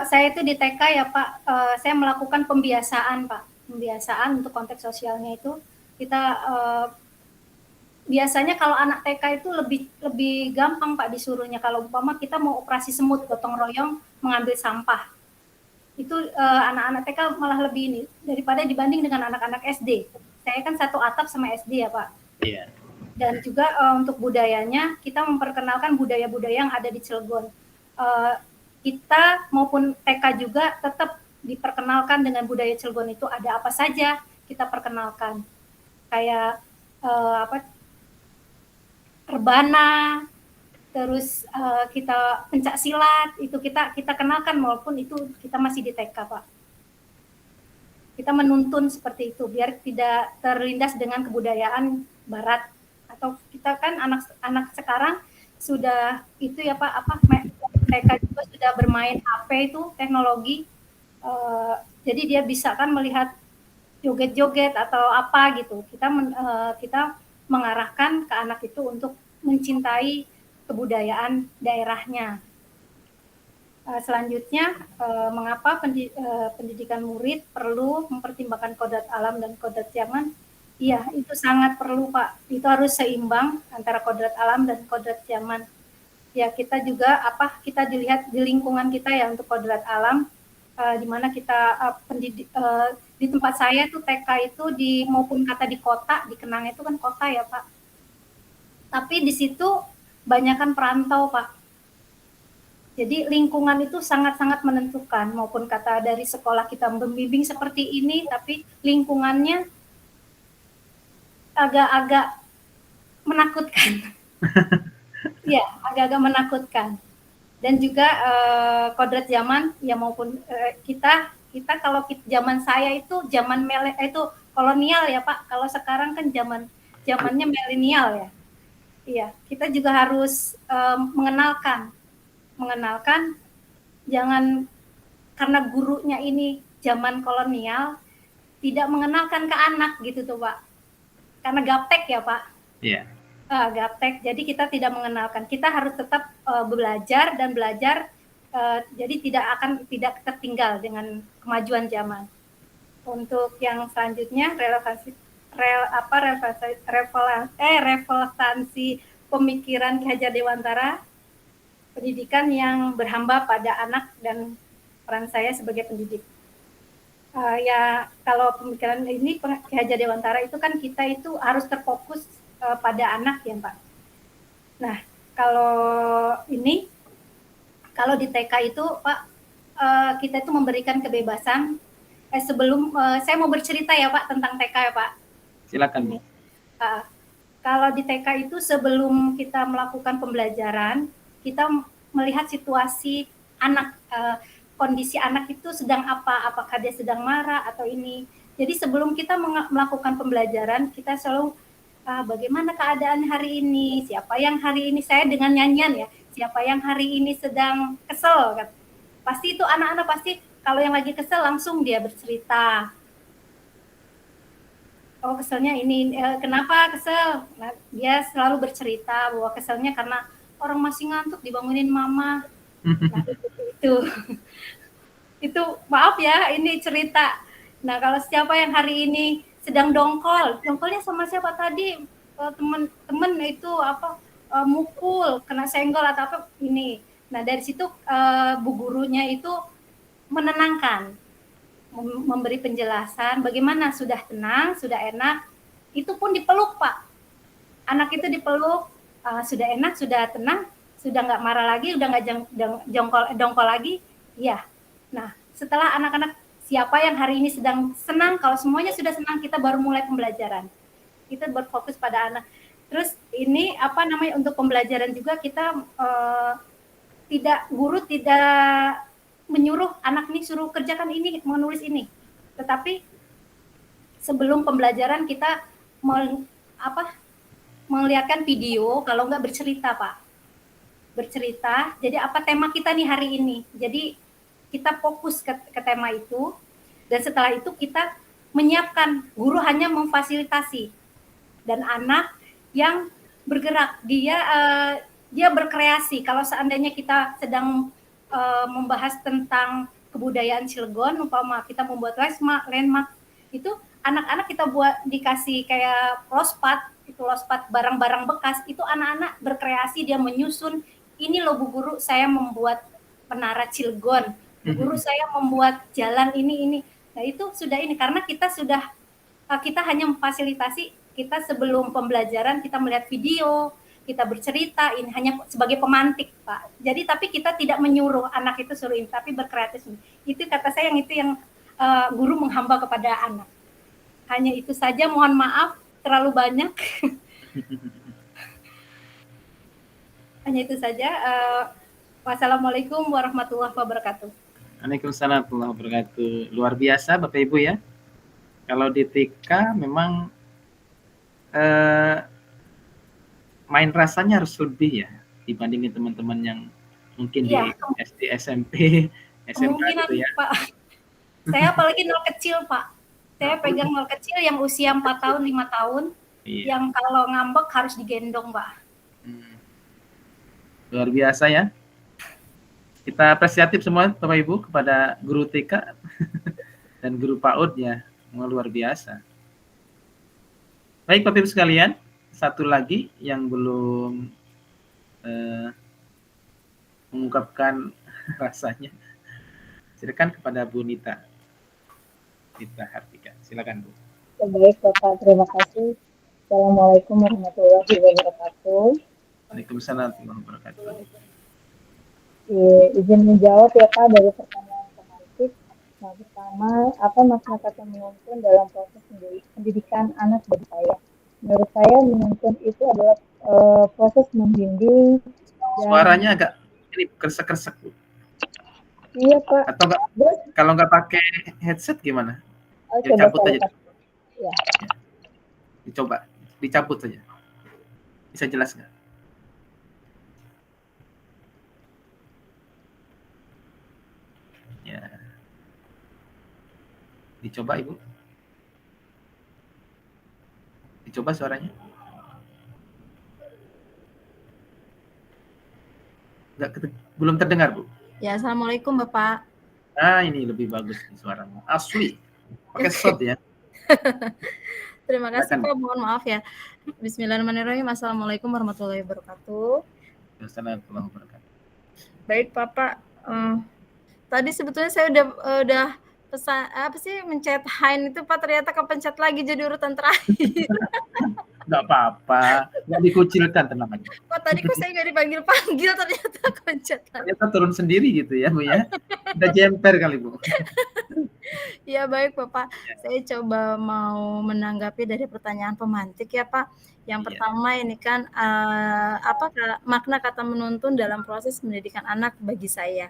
Saya itu di TK ya Pak, saya melakukan pembiasaan Pak, pembiasaan untuk konteks sosialnya itu kita biasanya kalau anak TK itu lebih gampang Pak disuruhnya. Kalau umpama kita mau operasi semut gotong royong mengambil sampah, itu anak-anak TK malah lebih ini daripada dibanding dengan anak-anak SD. Saya kan satu atap sama SD ya Pak. Iya. Dan juga untuk budayanya kita memperkenalkan budaya-budaya yang ada di Cilegon. Kita maupun TK juga tetap diperkenalkan dengan budaya Cilegon itu ada apa saja kita perkenalkan. Kayak rebana, terus kita pencak silat itu kita kenalkan walaupun itu kita masih di TK Pak. Kita menuntun seperti itu biar tidak terlindas dengan kebudayaan Barat, atau kita kan anak-anak sekarang sudah itu ya Pak TK juga sudah bermain HP itu teknologi, jadi dia bisa kan melihat joget-joget atau apa gitu. Kita mengarahkan ke anak itu untuk mencintai kebudayaan daerahnya. Selanjutnya, mengapa pendidikan murid perlu mempertimbangkan kodrat alam dan kodrat zaman? Iya, itu sangat perlu Pak. Itu harus seimbang antara kodrat alam dan kodrat zaman. Ya, kita juga kita dilihat di lingkungan kita ya untuk kodrat alam, di mana kita di tempat saya tuh TK itu maupun kata di kota, di Kenang itu kan kota ya Pak. Tapi di situ banyakkan perantau Pak. Jadi lingkungan itu sangat-sangat menentukan, maupun kata dari sekolah kita membimbing seperti ini, tapi lingkungannya agak-agak menakutkan. Ya, agak-agak menakutkan. Dan juga kodrat zaman ya maupun kita kalau zaman saya itu zaman itu kolonial ya Pak. Kalau sekarang kan zamannya milenial ya. Iya, kita juga harus mengenalkan jangan karena gurunya ini zaman kolonial tidak mengenalkan ke anak gitu tuh Pak. Karena gaptek ya Pak. Iya. Gaptek, jadi kita tidak mengenalkan. Kita harus tetap belajar, jadi tidak tertinggal dengan kemajuan zaman. Untuk yang selanjutnya relevansi pemikiran Ki Hajar Dewantara, pendidikan yang berhamba pada anak dan peran saya sebagai pendidik. Ya kalau pemikiran ini Ki Hajar Dewantara itu kan kita itu harus terfokus pada anak ya Pak. Nah kalau di TK itu Pak, kita itu memberikan kebebasan. Sebelum saya mau bercerita ya Pak tentang TK ya Pak. Silakan Bu. Kalau di TK itu sebelum kita melakukan pembelajaran, kita melihat situasi anak, kondisi anak itu sedang apakah dia sedang marah atau ini. Jadi sebelum kita melakukan pembelajaran, kita selalu bagaimana keadaan hari ini, siapa yang hari ini, saya dengan nyanyian ya, siapa yang hari ini sedang kesel kan. Pasti itu anak-anak pasti kalau yang lagi kesel langsung dia bercerita. Oh keselnya ini, kenapa kesel? Nah, dia selalu bercerita bahwa keselnya karena orang masih ngantuk dibangunin mama. Nah itu maaf ya ini cerita. Nah kalau siapa yang hari ini sedang dongkolnya sama siapa tadi, teman-teman itu mukul, kena senggol atau apa ini. Nah dari situ bu gurunya itu menenangkan, memberi penjelasan bagaimana sudah tenang, sudah enak, itu pun dipeluk Pak. Anak itu dipeluk, sudah enak, sudah tenang, sudah nggak marah lagi, udah nggak dongkol lagi, ya. Nah setelah anak-anak siapa yang hari ini sedang senang, kalau semuanya sudah senang kita baru mulai pembelajaran. Kita berfokus pada anak. Terus ini untuk pembelajaran juga kita guru tidak menyuruh anak ini suruh kerjakan ini, menulis ini. Tetapi sebelum pembelajaran kita melihatkan video, kalau nggak bercerita Pak. Bercerita, jadi apa tema kita nih hari ini. Jadi kita fokus ke tema itu, dan setelah itu kita menyiapkan, guru hanya memfasilitasi, dan anak yang bergerak, dia berkreasi. Kalau seandainya kita sedang membahas tentang kebudayaan Cilegon, umpama kita membuat landmark, itu anak-anak kita buat dikasih kayak lospat, itu lospat barang-barang bekas, itu anak-anak berkreasi, dia menyusun, ini loh Bu Guru, saya membuat menara Cilegon, Bu Guru saya membuat jalan ini. Nah itu sudah ini, karena kita hanya memfasilitasi, kita sebelum pembelajaran kita melihat video, kita bercerita, ini hanya sebagai pemantik Pak. Jadi tapi kita tidak menyuruh anak itu suruh ini, tapi berkreatif. Itu kata saya yang guru menghamba kepada anak. Hanya itu saja, mohon maaf terlalu banyak. Hanya itu saja. Wassalamualaikum warahmatullahi wabarakatuh. Waalaikumsalam warahmatullahi wabarakatuh. Luar biasa Bapak Ibu ya. Kalau di TK memang main rasanya harus lebih ya dibandingin teman-teman yang mungkin di SD, SMP, SMA gitu ya. Pak. Saya apalagi nol kecil Pak. Saya pegang nol kecil yang usia 4 tahun, 5 tahun. Yang kalau ngambek harus digendong Pak. Luar biasa ya. Kita apresiatif semua Bapak Ibu kepada guru TK dan guru PAUD ya. Luar biasa. Baik Bapak Ibu sekalian, satu lagi yang belum mengungkapkan rasanya. Silakan kepada Bu Nita. Nita Hartika. Silakan Bu. Baik Bapak, terima kasih. Assalamualaikum warahmatullahi wabarakatuh. Waalaikumsalam warahmatullahi wabarakatuh. Izin menjawab ya Pak dari pertanyaan pemantik. Yang pertama, apa makna kata menuntun dalam proses pendidikan anak bagi saya? Menurut saya menuntun itu adalah proses membimbing. Suaranya agak ini kersek-kersek Bu. Iya Pak. Atau enggak, kalau nggak pakai headset gimana? Coba Cabut aja. Ya. Dicoba, dicabut saja. Bisa jelas nggak? Ya. Dicoba Ibu. Dicoba suaranya. Belum terdengar Bu. Ya, Assalamualaikum Bapak. Nah ini lebih bagus suaranya. Asli. Pakai shot ya. Terima kasih Pak, mohon maaf ya. Bismillahirrahmanirrahim. Assalamualaikum warahmatullahi wabarakatuh. Assalamualaikum warahmatullahi wabarakatuh. Baik Bapak, tadi sebetulnya saya udah pesan mencet Hein itu Pak, ternyata kepencet lagi jadi urutan terakhir. Nggak apa-apa, nggak dikucilkan, tenang aja. Pak, tadi kok saya nggak dipanggil-panggil, ternyata kepencet. Ternyata turun sendiri gitu ya Bu ya. Udah jemper kali Bu. Ya baik Bapak, saya coba mau menanggapi dari pertanyaan pemantik ya Pak. Yang pertama ini kan apa makna kata menuntun dalam proses pendidikan anak bagi saya.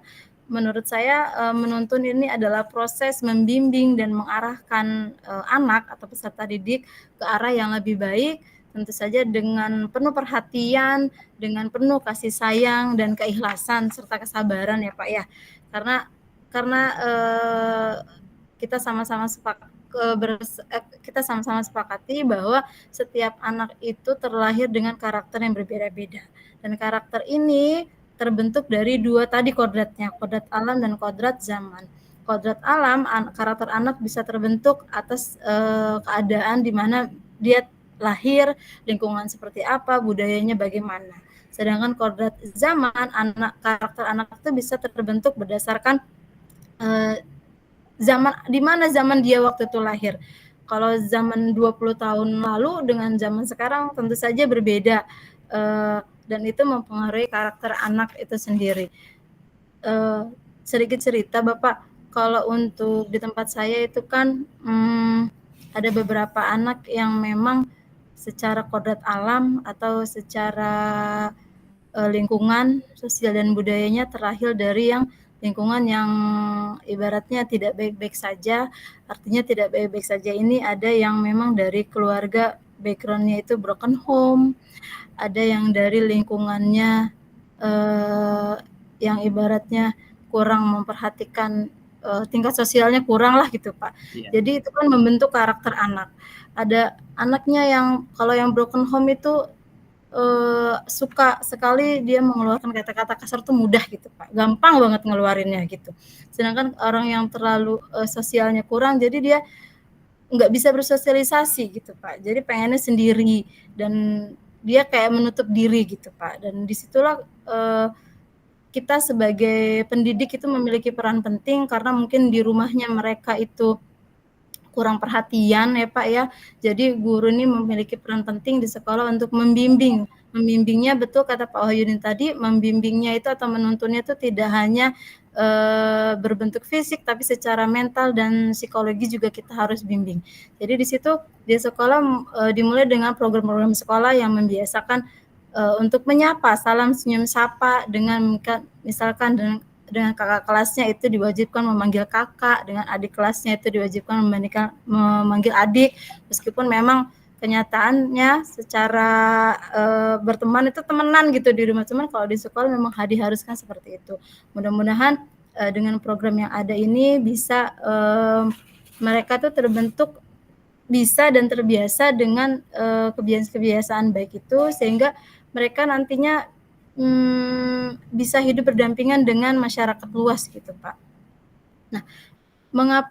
Menurut saya menuntun ini adalah proses membimbing dan mengarahkan anak atau peserta didik ke arah yang lebih baik, tentu saja dengan penuh perhatian, dengan penuh kasih sayang dan keikhlasan serta kesabaran ya Pak ya. Karena kita sama-sama sepakati bahwa setiap anak itu terlahir dengan karakter yang berbeda-beda, dan karakter ini terbentuk dari dua tadi kodratnya, kodrat alam dan kodrat zaman. Kodrat alam, karakter anak bisa terbentuk atas keadaan di mana dia lahir, lingkungan seperti apa, budayanya bagaimana. Sedangkan kodrat zaman, karakter anak itu bisa terbentuk berdasarkan zaman di mana zaman dia waktu itu lahir. Kalau zaman 20 tahun lalu dengan zaman sekarang tentu saja berbeda. Dan itu mempengaruhi karakter anak itu sendiri. Sedikit cerita Bapak, kalau untuk di tempat saya itu kan ada beberapa anak yang memang secara kodrat alam atau secara lingkungan sosial dan budayanya terlahir dari yang lingkungan yang ibaratnya tidak baik-baik saja. Artinya tidak baik-baik saja ini ada yang memang dari keluarga background-nya itu broken home, ada yang dari lingkungannya yang ibaratnya kurang memperhatikan tingkat sosialnya kurang lah gitu Pak. Jadi itu kan membentuk karakter anak. Ada anaknya yang kalau yang broken home itu suka sekali dia mengeluarkan kata-kata kasar tuh mudah gitu Pak, gampang banget ngeluarinnya gitu. Sedangkan orang yang terlalu sosialnya kurang, jadi dia nggak bisa bersosialisasi gitu Pak. Jadi pengennya sendiri dan dia kayak menutup diri gitu Pak. Dan disitulah kita sebagai pendidik itu memiliki peran penting karena mungkin di rumahnya mereka itu kurang perhatian ya Pak ya. Jadi guru ini memiliki peran penting di sekolah untuk membimbing. Membimbingnya betul kata Pak Wahyudin tadi, membimbingnya itu atau menuntunnya itu tidak hanya berbentuk fisik tapi secara mental dan psikologi juga kita harus bimbing. Jadi di situ di sekolah dimulai dengan program-program sekolah yang membiasakan untuk menyapa, salam senyum sapa dengan misalkan dengan kakak kelasnya itu diwajibkan memanggil kakak, dengan adik kelasnya itu diwajibkan memanggil adik, meskipun memang kenyataannya secara berteman itu temenan gitu di rumah, cuman kalau di sekolah memang diharuskan seperti itu. Mudah-mudahan dengan program yang ada ini bisa mereka tuh terbentuk bisa dan terbiasa dengan kebiasaan-kebiasaan baik itu sehingga mereka nantinya bisa hidup berdampingan dengan masyarakat luas gitu Pak. Nah,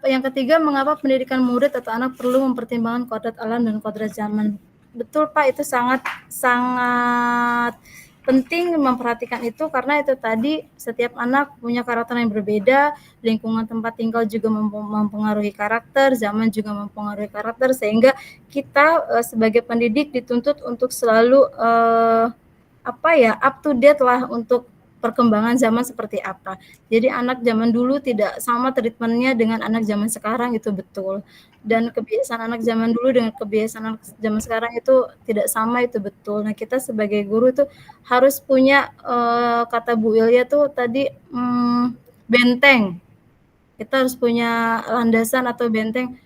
yang ketiga, mengapa pendidikan murid atau anak perlu mempertimbangkan kodrat alam dan kodrat zaman? Betul Pak, itu sangat penting memperhatikan itu karena itu tadi setiap anak punya karakter yang berbeda, lingkungan tempat tinggal juga mempengaruhi karakter, zaman juga mempengaruhi karakter, sehingga kita sebagai pendidik dituntut untuk selalu up to date lah untuk perkembangan zaman seperti apa. Jadi anak zaman dulu tidak sama treatmentnya dengan anak zaman sekarang, itu betul. Dan kebiasaan anak zaman dulu dengan kebiasaan anak zaman sekarang itu tidak sama, itu betul. Nah, kita sebagai guru itu harus punya kata Bu Ilya tuh tadi benteng. Kita harus punya landasan atau benteng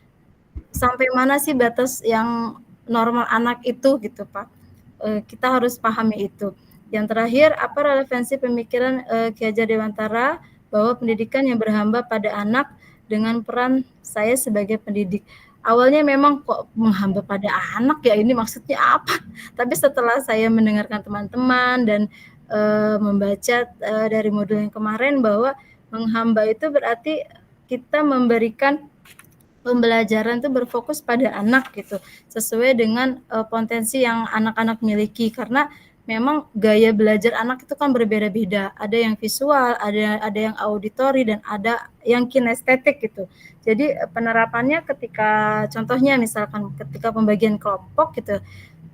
sampai mana sih batas yang normal anak itu gitu Pak. Kita harus pahami itu. Yang terakhir, apa relevansi pemikiran Ki Hajar Dewantara bahwa pendidikan yang berhamba pada anak dengan peran saya sebagai pendidik. Awalnya memang kok menghamba pada anak ya, ini maksudnya apa? Tapi setelah saya mendengarkan teman-teman dan membaca dari modul yang kemarin bahwa menghamba itu berarti kita memberikan pembelajaran itu berfokus pada anak gitu, sesuai dengan potensi yang anak-anak miliki karena memang gaya belajar anak itu kan berbeda-beda. Ada yang visual, ada yang auditori dan ada yang kinestetik gitu. Jadi penerapannya ketika contohnya misalkan ketika pembagian kelompok gitu,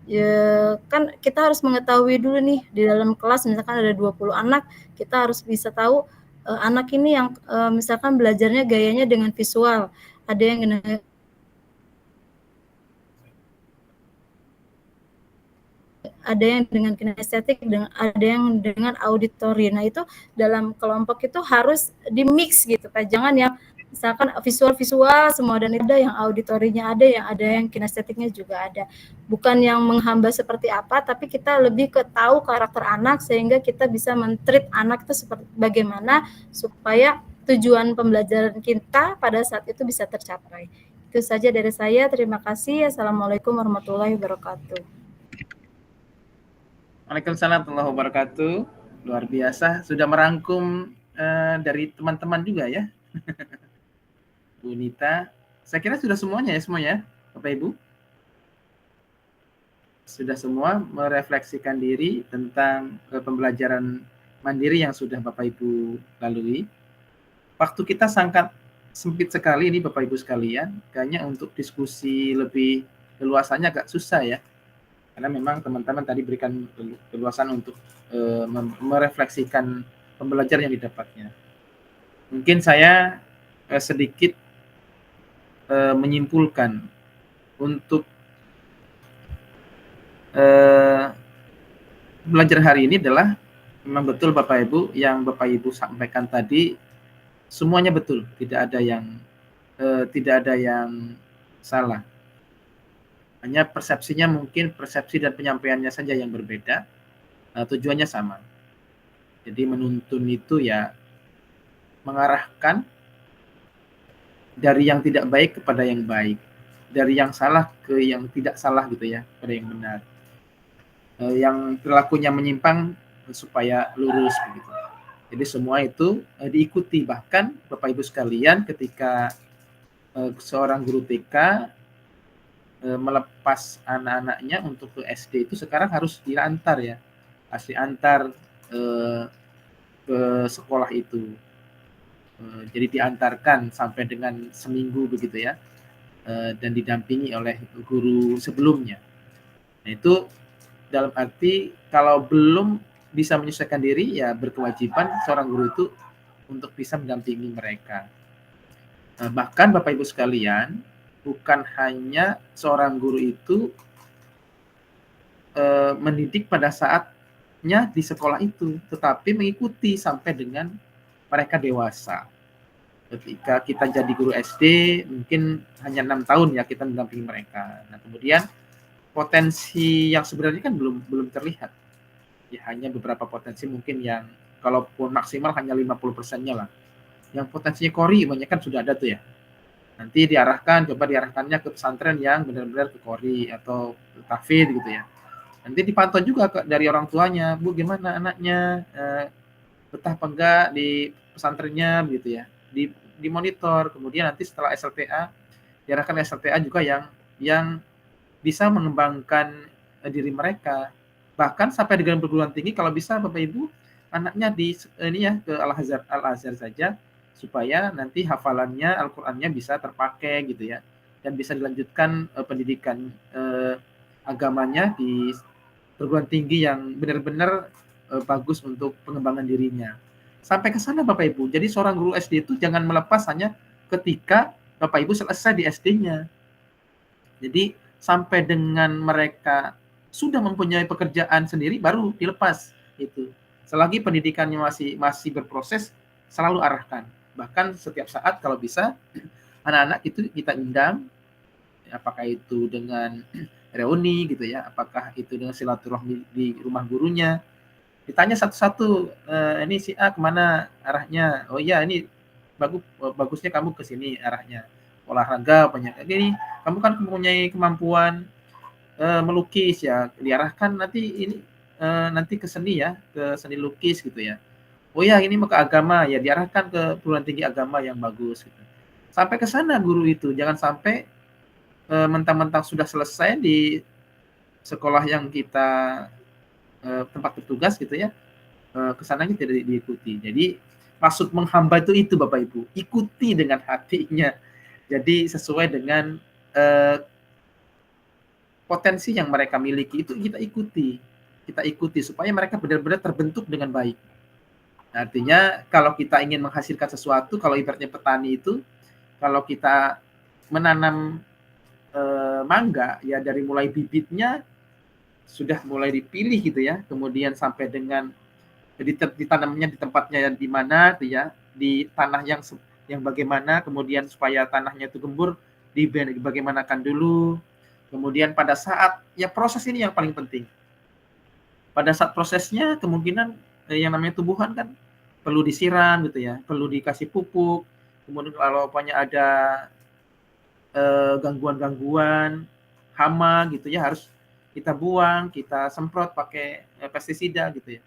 ya kan kita harus mengetahui dulu nih di dalam kelas misalkan ada 20 anak, kita harus bisa tahu anak ini yang misalkan belajarnya gayanya dengan visual, ada yang dengan kinestetik, ada yang dengan auditori. Nah, itu dalam kelompok itu harus di-mix gitu Pak. Jangan yang misalkan visual semua dan ada yang auditorinya ada yang kinestetiknya juga ada. Bukan yang menghamba seperti apa, tapi kita lebih ke tahu karakter anak sehingga kita bisa men-treat anak itu seperti bagaimana supaya tujuan pembelajaran kita pada saat itu bisa tercapai. Itu saja dari saya. Terima kasih. Assalamualaikum warahmatullahi wabarakatuh. Waalaikumsalam warahmatullahi wabarakatuh. Luar biasa, sudah merangkum dari teman-teman juga ya. Bu Nita, saya kira sudah semuanya ya Bapak Ibu. Sudah semua merefleksikan diri tentang pembelajaran mandiri yang sudah Bapak Ibu lalui. Waktu kita sangat sempit sekali ini Bapak Ibu sekalian, kayaknya untuk diskusi lebih leluasannya agak susah ya. Karena memang teman-teman tadi berikan keluasan untuk merefleksikan pembelajaran yang didapatnya. Mungkin saya sedikit menyimpulkan untuk belajar hari ini adalah memang betul Bapak Ibu yang Bapak Ibu sampaikan tadi semuanya betul, tidak ada yang salah. Hanya persepsinya mungkin persepsi dan penyampaiannya saja yang berbeda, tujuannya sama. Jadi menuntun itu ya mengarahkan dari yang tidak baik kepada yang baik, dari yang salah ke yang tidak salah gitu ya, pada yang benar. yang perilakunya menyimpang supaya lurus begitu. Jadi semua itu diikuti. Bahkan Bapak Ibu sekalian, ketika seorang guru TK melepas anak-anaknya untuk ke SD itu sekarang harus diantar ya, harus diantar ke sekolah itu. Jadi diantarkan sampai dengan seminggu begitu ya, dan didampingi oleh guru sebelumnya. Nah itu dalam arti kalau belum bisa menyesuaikan diri ya berkewajiban seorang guru itu untuk bisa mendampingi mereka. Bahkan Bapak Ibu sekalian, bukan hanya seorang guru itu mendidik pada saatnya di sekolah itu, tetapi mengikuti sampai dengan mereka dewasa. Ketika kita jadi guru SD, mungkin hanya 6 tahun ya kita mendampingi mereka. Nah kemudian potensi yang sebenarnya kan belum terlihat. Ya hanya beberapa potensi mungkin yang kalaupun maksimal hanya 50%-nya lah. Yang potensinya kori banyak kan sudah ada tuh ya. Nanti diarahkannya ke pesantren yang benar-benar ke kori atau tahfidz gitu ya. Nanti dipantau juga dari orang tuanya, Bu gimana anaknya, betah apa enggak di pesantrennya gitu ya. Dimonitor, kemudian nanti setelah SLTA diarahkan SLTA juga yang bisa mengembangkan diri mereka. Bahkan sampai dengan perguruan tinggi kalau bisa Bapak Ibu anaknya ke Al-Azhar saja supaya nanti hafalannya Al-Qur'annya bisa terpakai gitu ya, dan bisa dilanjutkan pendidikan agamanya di perguruan tinggi yang benar-benar bagus untuk pengembangan dirinya. Sampai ke sana Bapak Ibu. Jadi seorang guru SD itu jangan melepas hanya ketika Bapak Ibu selesai di SD-nya. Jadi sampai dengan mereka sudah mempunyai pekerjaan sendiri baru dilepas itu. Selagi pendidikannya masih berproses, selalu arahkan. Bahkan setiap saat kalau bisa anak-anak itu kita undang, apakah itu dengan reuni gitu ya, apakah itu dengan silaturahmi di rumah gurunya. Ditanya satu-satu, ini si A kemana arahnya? Oh iya ini bagusnya kamu ke sini arahnya. Olahraga banyak. Ini kamu kan mempunyai kemampuan melukis ya, diarahkan nanti ke seni ya, ke seni lukis gitu ya. Oh ya ini mau ke agama ya, diarahkan ke perguruan tinggi agama yang bagus gitu. Sampai ke sana guru itu, jangan sampai mentang-mentang sudah selesai di sekolah yang kita tempat bertugas gitu ya, kesananya tidak diikuti. Jadi maksud menghamba itu Bapak Ibu, ikuti dengan hatinya. Jadi sesuai dengan potensi yang mereka miliki itu kita ikuti supaya mereka benar-benar terbentuk dengan baik. Artinya kalau kita ingin menghasilkan sesuatu, kalau ibaratnya petani itu, kalau kita menanam mangga ya dari mulai bibitnya sudah mulai dipilih gitu ya, kemudian sampai dengan ditanamnya di tempatnya di mana tuh ya, di tanah yang bagaimana, kemudian supaya tanahnya itu gembur dibagaimanakan dulu, kemudian pada saat ya proses ini yang paling penting. Pada saat prosesnya kemungkinan yang namanya tumbuhan kan perlu disiram gitu ya, perlu dikasih pupuk, kemudian kalau ada gangguan-gangguan hama gitu ya harus kita buang, kita semprot pakai pestisida gitu ya.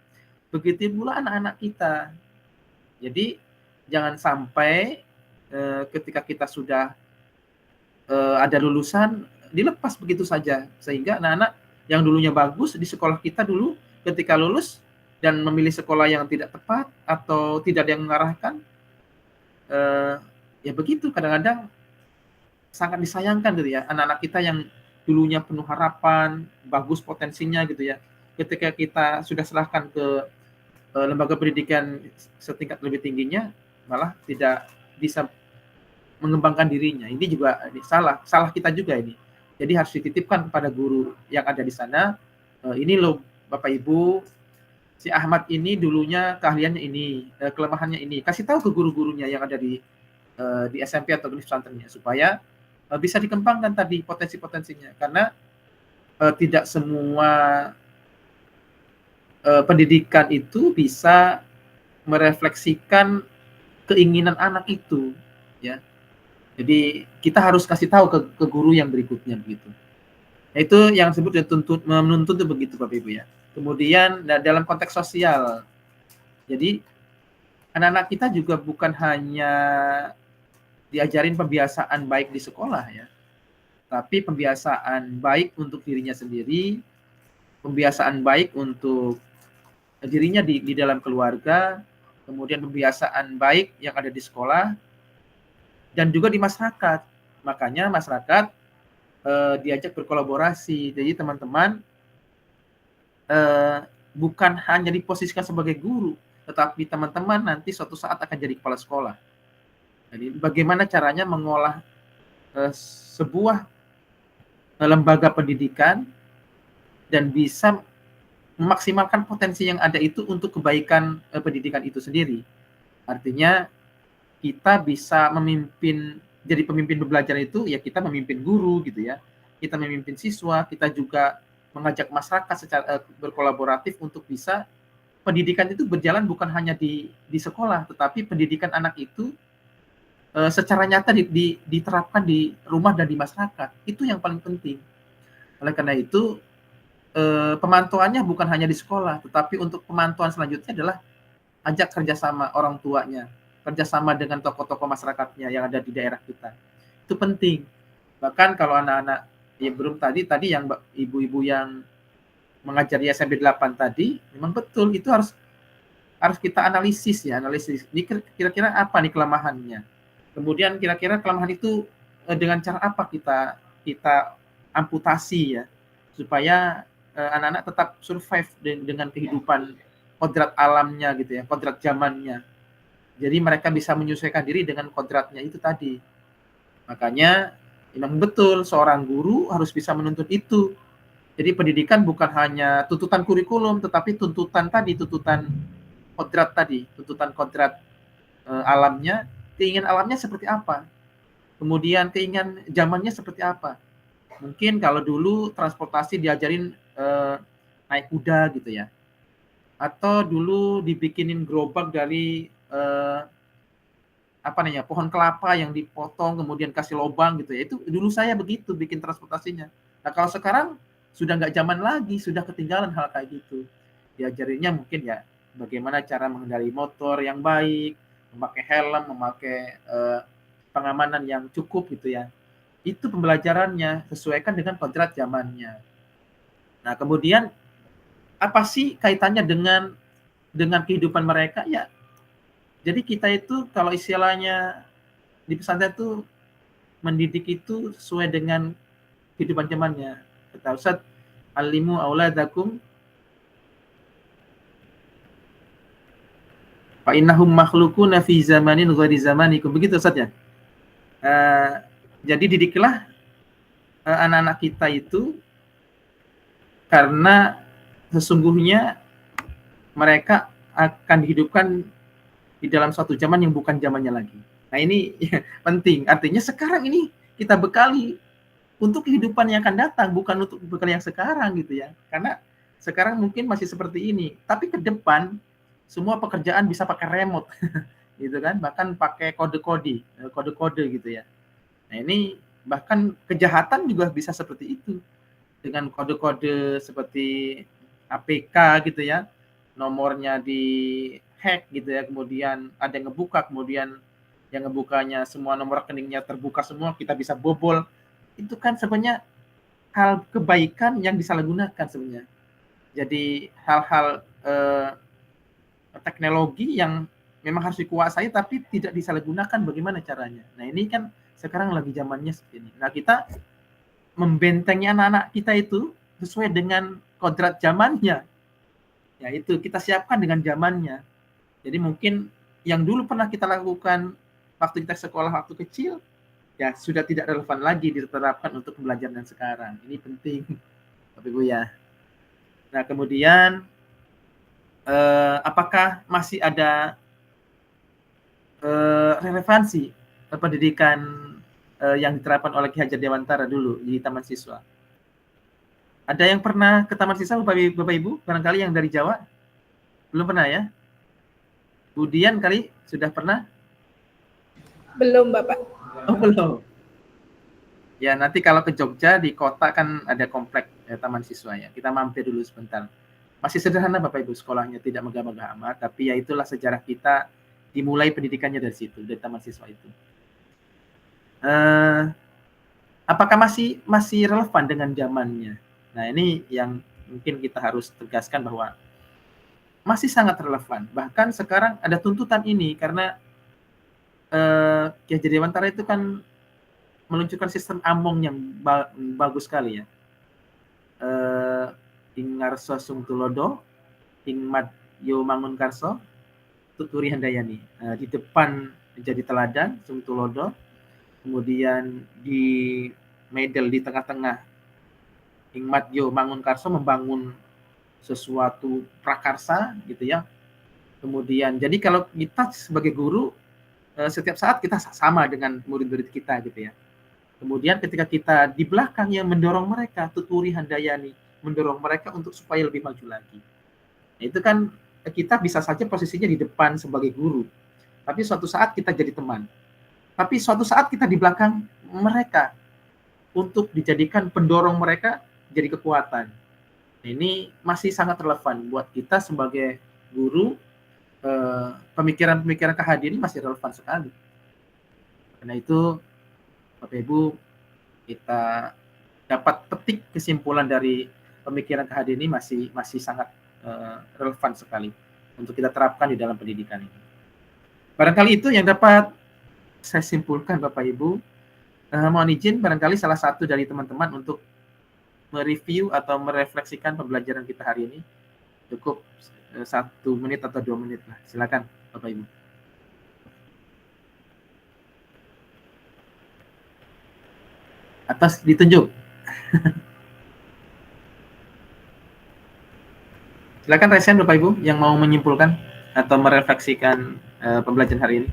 Begitu pula anak-anak kita. Jadi jangan sampai ketika kita sudah ada lulusan dilepas begitu saja, sehingga anak-anak yang dulunya bagus di sekolah kita dulu ketika lulus dan memilih sekolah yang tidak tepat atau tidak ada yang mengarahkan, ya begitu kadang-kadang sangat disayangkan gitu ya, anak-anak kita yang dulunya penuh harapan, bagus potensinya gitu ya. Ketika kita sudah serahkan ke lembaga pendidikan setingkat lebih tingginya, malah tidak bisa mengembangkan dirinya. Ini juga salah kita juga ini. Jadi harus dititipkan kepada guru yang ada di sana. Ini loh Bapak Ibu, si Ahmad ini dulunya keahliannya ini, kelemahannya ini. Kasih tahu ke guru-gurunya yang ada di SMP atau di pesantrennya supaya bisa dikembangkan tadi potensi-potensinya, karena tidak semua pendidikan itu bisa merefleksikan keinginan anak itu ya. Jadi kita harus kasih tahu ke guru yang berikutnya begitu. Itu yang disebut menuntun itu begitu Bapak Ibu ya. Kemudian dalam konteks sosial, jadi anak-anak kita juga bukan hanya diajarin pembiasaan baik di sekolah ya, tapi pembiasaan baik untuk dirinya sendiri, pembiasaan baik untuk dirinya di dalam keluarga, kemudian pembiasaan baik yang ada di sekolah, dan juga di masyarakat. Makanya masyarakat diajak berkolaborasi. Jadi teman-teman bukan hanya diposisikan sebagai guru, tetapi teman-teman nanti suatu saat akan jadi kepala sekolah. Jadi bagaimana caranya mengolah sebuah lembaga pendidikan dan bisa memaksimalkan potensi yang ada itu untuk kebaikan pendidikan itu sendiri. Artinya kita bisa memimpin, jadi pemimpin belajar itu ya kita memimpin guru gitu ya. Kita memimpin siswa, kita juga mengajak masyarakat secara berkolaboratif untuk bisa pendidikan itu berjalan bukan hanya di sekolah, tetapi pendidikan anak itu secara nyata diterapkan di rumah dan di masyarakat. Itu yang paling penting. Oleh karena itu pemantauannya bukan hanya di sekolah, tetapi untuk pemantauan selanjutnya adalah ajak kerjasama orang tuanya, kerjasama dengan tokoh-tokoh masyarakatnya yang ada di daerah kita. Itu penting. Bahkan kalau anak-anak ya belum tadi yang ibu-ibu yang mengajar di SMP 8 tadi, memang betul itu harus kita analisis ya, ini kira-kira apa nih kelemahannya. Kemudian kira-kira kelemahan itu dengan cara apa kita amputasi ya, supaya anak-anak tetap survive dengan kehidupan kodrat alamnya gitu ya, kodrat zamannya. Jadi mereka bisa menyesuaikan diri dengan kodratnya itu tadi. Makanya memang betul seorang guru harus bisa menuntut itu. Jadi pendidikan bukan hanya tuntutan kurikulum, tetapi tuntutan kodrat tadi, tuntutan kodrat alamnya, keinginan alamnya seperti apa, kemudian keinginan zamannya seperti apa. Mungkin kalau dulu transportasi diajarin naik kuda gitu ya, atau dulu dibikinin gerobak dari pohon kelapa yang dipotong kemudian kasih lubang gitu ya. Itu dulu saya begitu bikin transportasinya. Nah kalau sekarang sudah nggak zaman lagi, sudah ketinggalan hal kayak gitu. Diajarinnya mungkin ya bagaimana cara mengendarai motor yang baik, memakai helm, memakai pengamanan yang cukup gitu ya. Itu pembelajarannya, sesuaikan dengan kodrat zamannya. Nah kemudian apa sih kaitannya dengan kehidupan mereka ya? Jadi kita itu kalau istilahnya di pesantren itu mendidik itu sesuai dengan kehidupan zamannya. Kata Ustaz, alimu auladakum fa innahum makhluquna fi zamanin ghairi zamanikum. Begitu Ustaz ya. Jadi didiklah anak-anak kita itu karena sesungguhnya mereka akan dihidupkan di dalam suatu zaman yang bukan zamannya lagi. Nah ini ya, penting. Artinya sekarang ini kita bekali untuk kehidupan yang akan datang, bukan untuk bekal yang sekarang gitu ya. Karena sekarang mungkin masih seperti ini, tapi ke depan semua pekerjaan bisa pakai remote, gitu kan? Bahkan pakai kode-kode gitu ya. Nah ini bahkan kejahatan juga bisa seperti itu dengan kode-kode seperti APK gitu ya, nomornya di hack gitu ya, kemudian ada yang ngebuka, kemudian yang ngebukanya semua nomor rekeningnya terbuka semua, kita bisa bobol. Itu kan sebenarnya hal kebaikan yang disalahgunakan sebenarnya. Jadi hal-hal teknologi yang memang harus dikuasai tapi tidak disalahgunakan, bagaimana caranya. Nah ini kan sekarang lagi zamannya seperti ini. Nah kita membentengi anak-anak kita itu sesuai dengan kodrat zamannya. Ya itu kita siapkan dengan zamannya. Jadi mungkin yang dulu pernah kita lakukan waktu kita sekolah waktu kecil, ya sudah tidak relevan lagi diterapkan untuk pembelajaran sekarang. Ini penting, Bapak Ibu ya. Nah kemudian apakah masih ada relevansi pendidikan yang diterapkan oleh Ki Hajar Dewantara dulu di Taman Siswa? Ada yang pernah ke Taman Siswa Bapak Ibu? Barangkali yang dari Jawa? Belum pernah ya? Budian kali sudah pernah? Belum, Bapak. Oh, belum. Ya nanti kalau ke Jogja di kota kan ada komplek taman siswa ya. Kita mampir dulu sebentar. Masih sederhana Bapak Ibu sekolahnya, tidak megah-megah amat, tapi ya itulah sejarah kita dimulai pendidikannya dari situ, dari taman siswa itu. Apakah masih relevan dengan zamannya? Nah ini yang mungkin kita harus tegaskan bahwa masih sangat relevan. Bahkan sekarang ada tuntutan ini karena Ki Hajar Dewantara itu kan meluncurkan sistem among yang bagus sekali ya. Ing ngarso sung tulodo, ing madyo mangun karso, tuturi handayani. Di depan menjadi teladan, sung tulodo, kemudian di middle di tengah-tengah, ing madyo mangun karso, membangun sesuatu prakarsa gitu ya. Kemudian jadi kalau kita sebagai guru setiap saat kita sama dengan murid-murid kita gitu ya. Kemudian ketika kita di belakang yang mendorong mereka, tuturi handayani, mendorong mereka untuk supaya lebih maju lagi. Nah, itu kan kita bisa saja posisinya di depan sebagai guru, tapi suatu saat kita jadi teman. Tapi suatu saat kita di belakang mereka untuk dijadikan pendorong mereka jadi kekuatan. Nah, ini masih sangat relevan buat kita sebagai guru. Pemikiran-pemikiran Kak Hadi ini masih relevan sekali. Karena itu Bapak Ibu, kita dapat petik kesimpulan dari pemikiran Kak Hadi ini masih sangat relevan sekali untuk kita terapkan di dalam pendidikan ini. Barangkali itu yang dapat saya simpulkan Bapak Ibu. Mohon izin barangkali salah satu dari teman-teman untuk mereview atau merefleksikan pembelajaran kita hari ini. Cukup 1 menit atau 2 menit lah. Silakan Bapak Ibu. Atas ditunjuk. Silakan Resen Bapak Ibu yang mau menyimpulkan atau merefleksikan pembelajaran hari ini.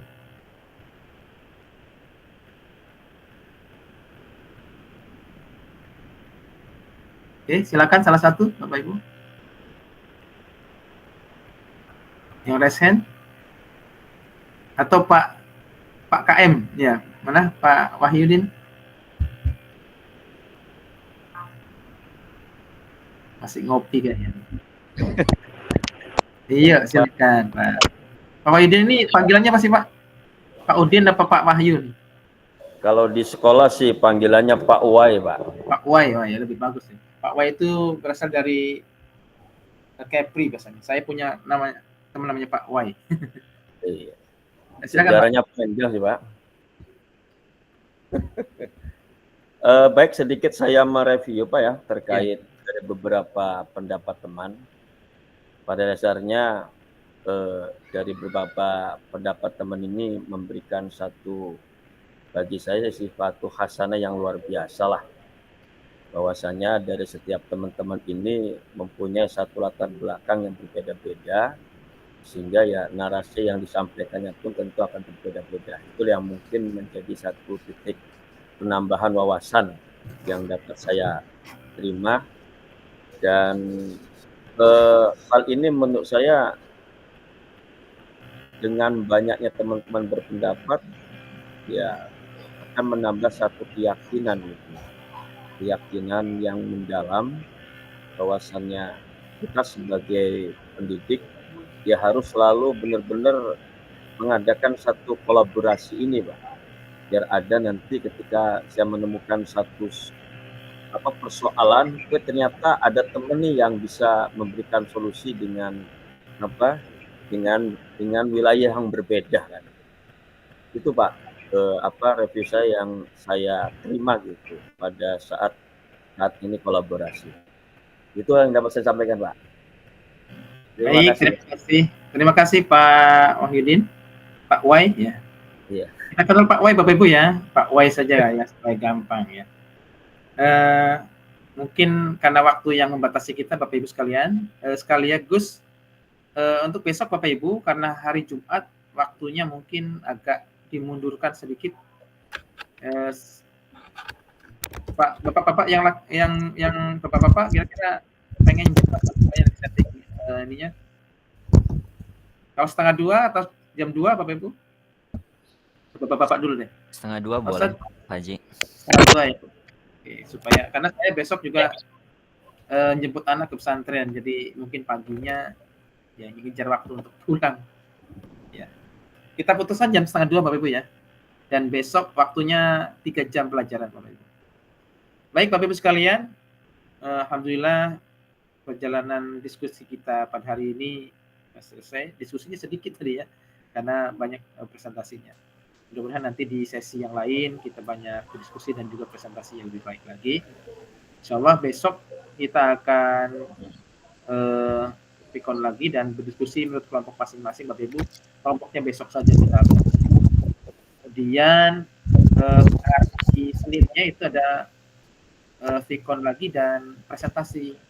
Oke, silakan salah satu Bapak Ibu. Yang Resen atau Pak KM ya, mana Pak Wahyudin? Masih ngopi kayaknya. Iya, silakan Pak Wahyudin. Ini panggilannya masih Pak Udin apa Pak Wahyu? Kalau di sekolah sih panggilannya Pak Wai, Pak. Pak Wai, ya lebih bagus nih. Pak Wai itu berasal dari Kepri biasanya. Saya punya teman namanya Pak Wai. Iya. Silakan, sejarahnya panjang sih Pak. Baik, sedikit saya mereview Pak ya terkait dari beberapa pendapat teman. Pada dasarnya dari beberapa pendapat teman ini memberikan satu, bagi saya sifatu hasanah yang luar biasa lah. Bahwasanya dari setiap teman-teman ini mempunyai satu latar belakang yang berbeda-beda, sehingga ya narasi yang disampaikannya pun tentu akan berbeda-beda. Itu yang mungkin menjadi satu titik penambahan wawasan yang dapat saya terima. Dan hal ini menurut saya dengan banyaknya teman-teman berpendapat ya akan menambah satu keyakinan gitu. Keyakinan yang mendalam bahwasannya kita sebagai pendidik ya harus selalu benar-benar mengadakan satu kolaborasi ini Pak, biar ada nanti ketika saya menemukan satu persoalan, ternyata ada teman nih yang bisa memberikan solusi dengan dengan wilayah yang berbeda kan. Itu Pak review saya yang saya terima gitu pada saat ini kolaborasi. Itu yang dapat saya sampaikan Pak. Terima kasih Pak Wahyudin. Pak Wai ya. Iya. Kita kenal Pak Wai Bapak Ibu ya. Pak Wai saja ya supaya gampang ya. Mungkin karena waktu yang membatasi kita Bapak Ibu sekalian, sekaligus untuk besok Bapak Ibu karena hari Jumat waktunya mungkin agak dimundurkan sedikit. Pak Bapak-bapak yang Bapak-bapak kira-kira pengen yang setting ininya. Kalau 1:30 atau jam 2 Bapak Ibu? Bapak-bapak dulu deh. 1:30 boleh, Pak Haji. 1:30 ya. Oke, supaya karena saya besok juga jemput anak ke pesantren, jadi mungkin paginya ya ngejar waktu untuk pulang. Ya. Kita putuskan jam 1:30 Bapak Ibu ya. Dan besok waktunya 3 jam pelajaran Bapak Ibu. Baik Bapak Ibu sekalian, alhamdulillah perjalanan diskusi kita pada hari ini selesai. Diskusinya sedikit tadi ya, karena banyak presentasinya. Mudah-mudahan nanti di sesi yang lain kita banyak diskusi dan juga presentasi yang lebih baik lagi. Insyaallah besok kita akan pikon lagi dan berdiskusi menurut kelompok masing-masing Bapak Ibu. Kelompoknya besok saja kita. Kemudian hari Seninnya itu ada pikon lagi dan presentasi.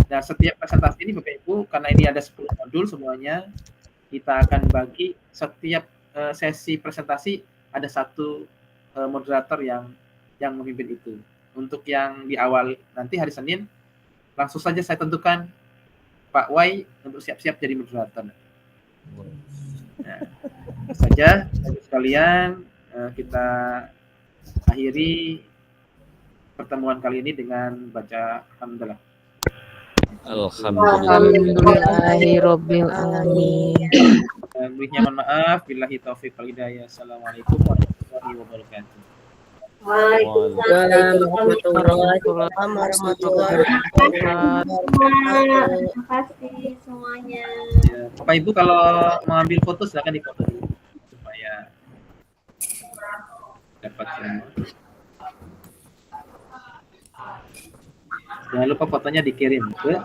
Nah, setiap presentasi ini Bapak Ibu, karena ini ada 10 modul semuanya, kita akan bagi setiap sesi presentasi ada satu moderator yang memimpin itu. Untuk yang di awal nanti hari Senin, langsung saja saya tentukan Pak Wai untuk siap-siap jadi moderator. Nah, saja sekalian kita akhiri pertemuan kali ini dengan baca alhamdulillah. Alhamdulillahirabbil alamin. Mohon maaf, billahi taufiq wal hidayah. Assalamualaikum warahmatullahi wabarakatuh. Waalaikumsalam warahmatullahi wabarakatuh. Terima kasih semuanya. Ya, Bapak Ibu kalau mau ambil foto silakan difoto dulu supaya dapat semua. Jangan lupa fotonya dikirim ke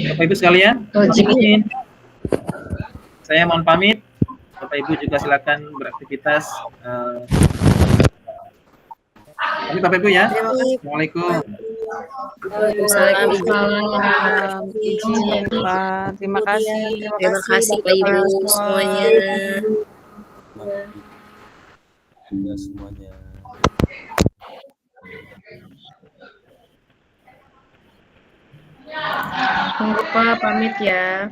Bapak Ibu sekalian, izin saya mohon pamit. Bapak Ibu juga silakan beraktivitas. Pamit Bapak Ibu ya. Assalamualaikum. Waalaikumsalam. Izin Pak. Terima kasih. Terima kasih Pak Ibu semuanya. Semuanya. Jangan lupa pamit ya.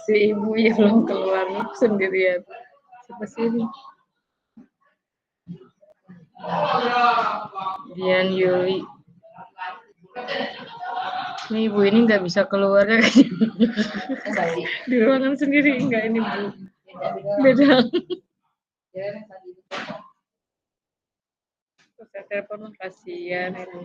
si ibu yang belum keluar sendirian. Siapa sih ini? Dian Yuli. Ini ibu ini nggak bisa keluar ya. Di ruangan sendiri enggak ini Bu. Beda. Saya telepon kasihan itu.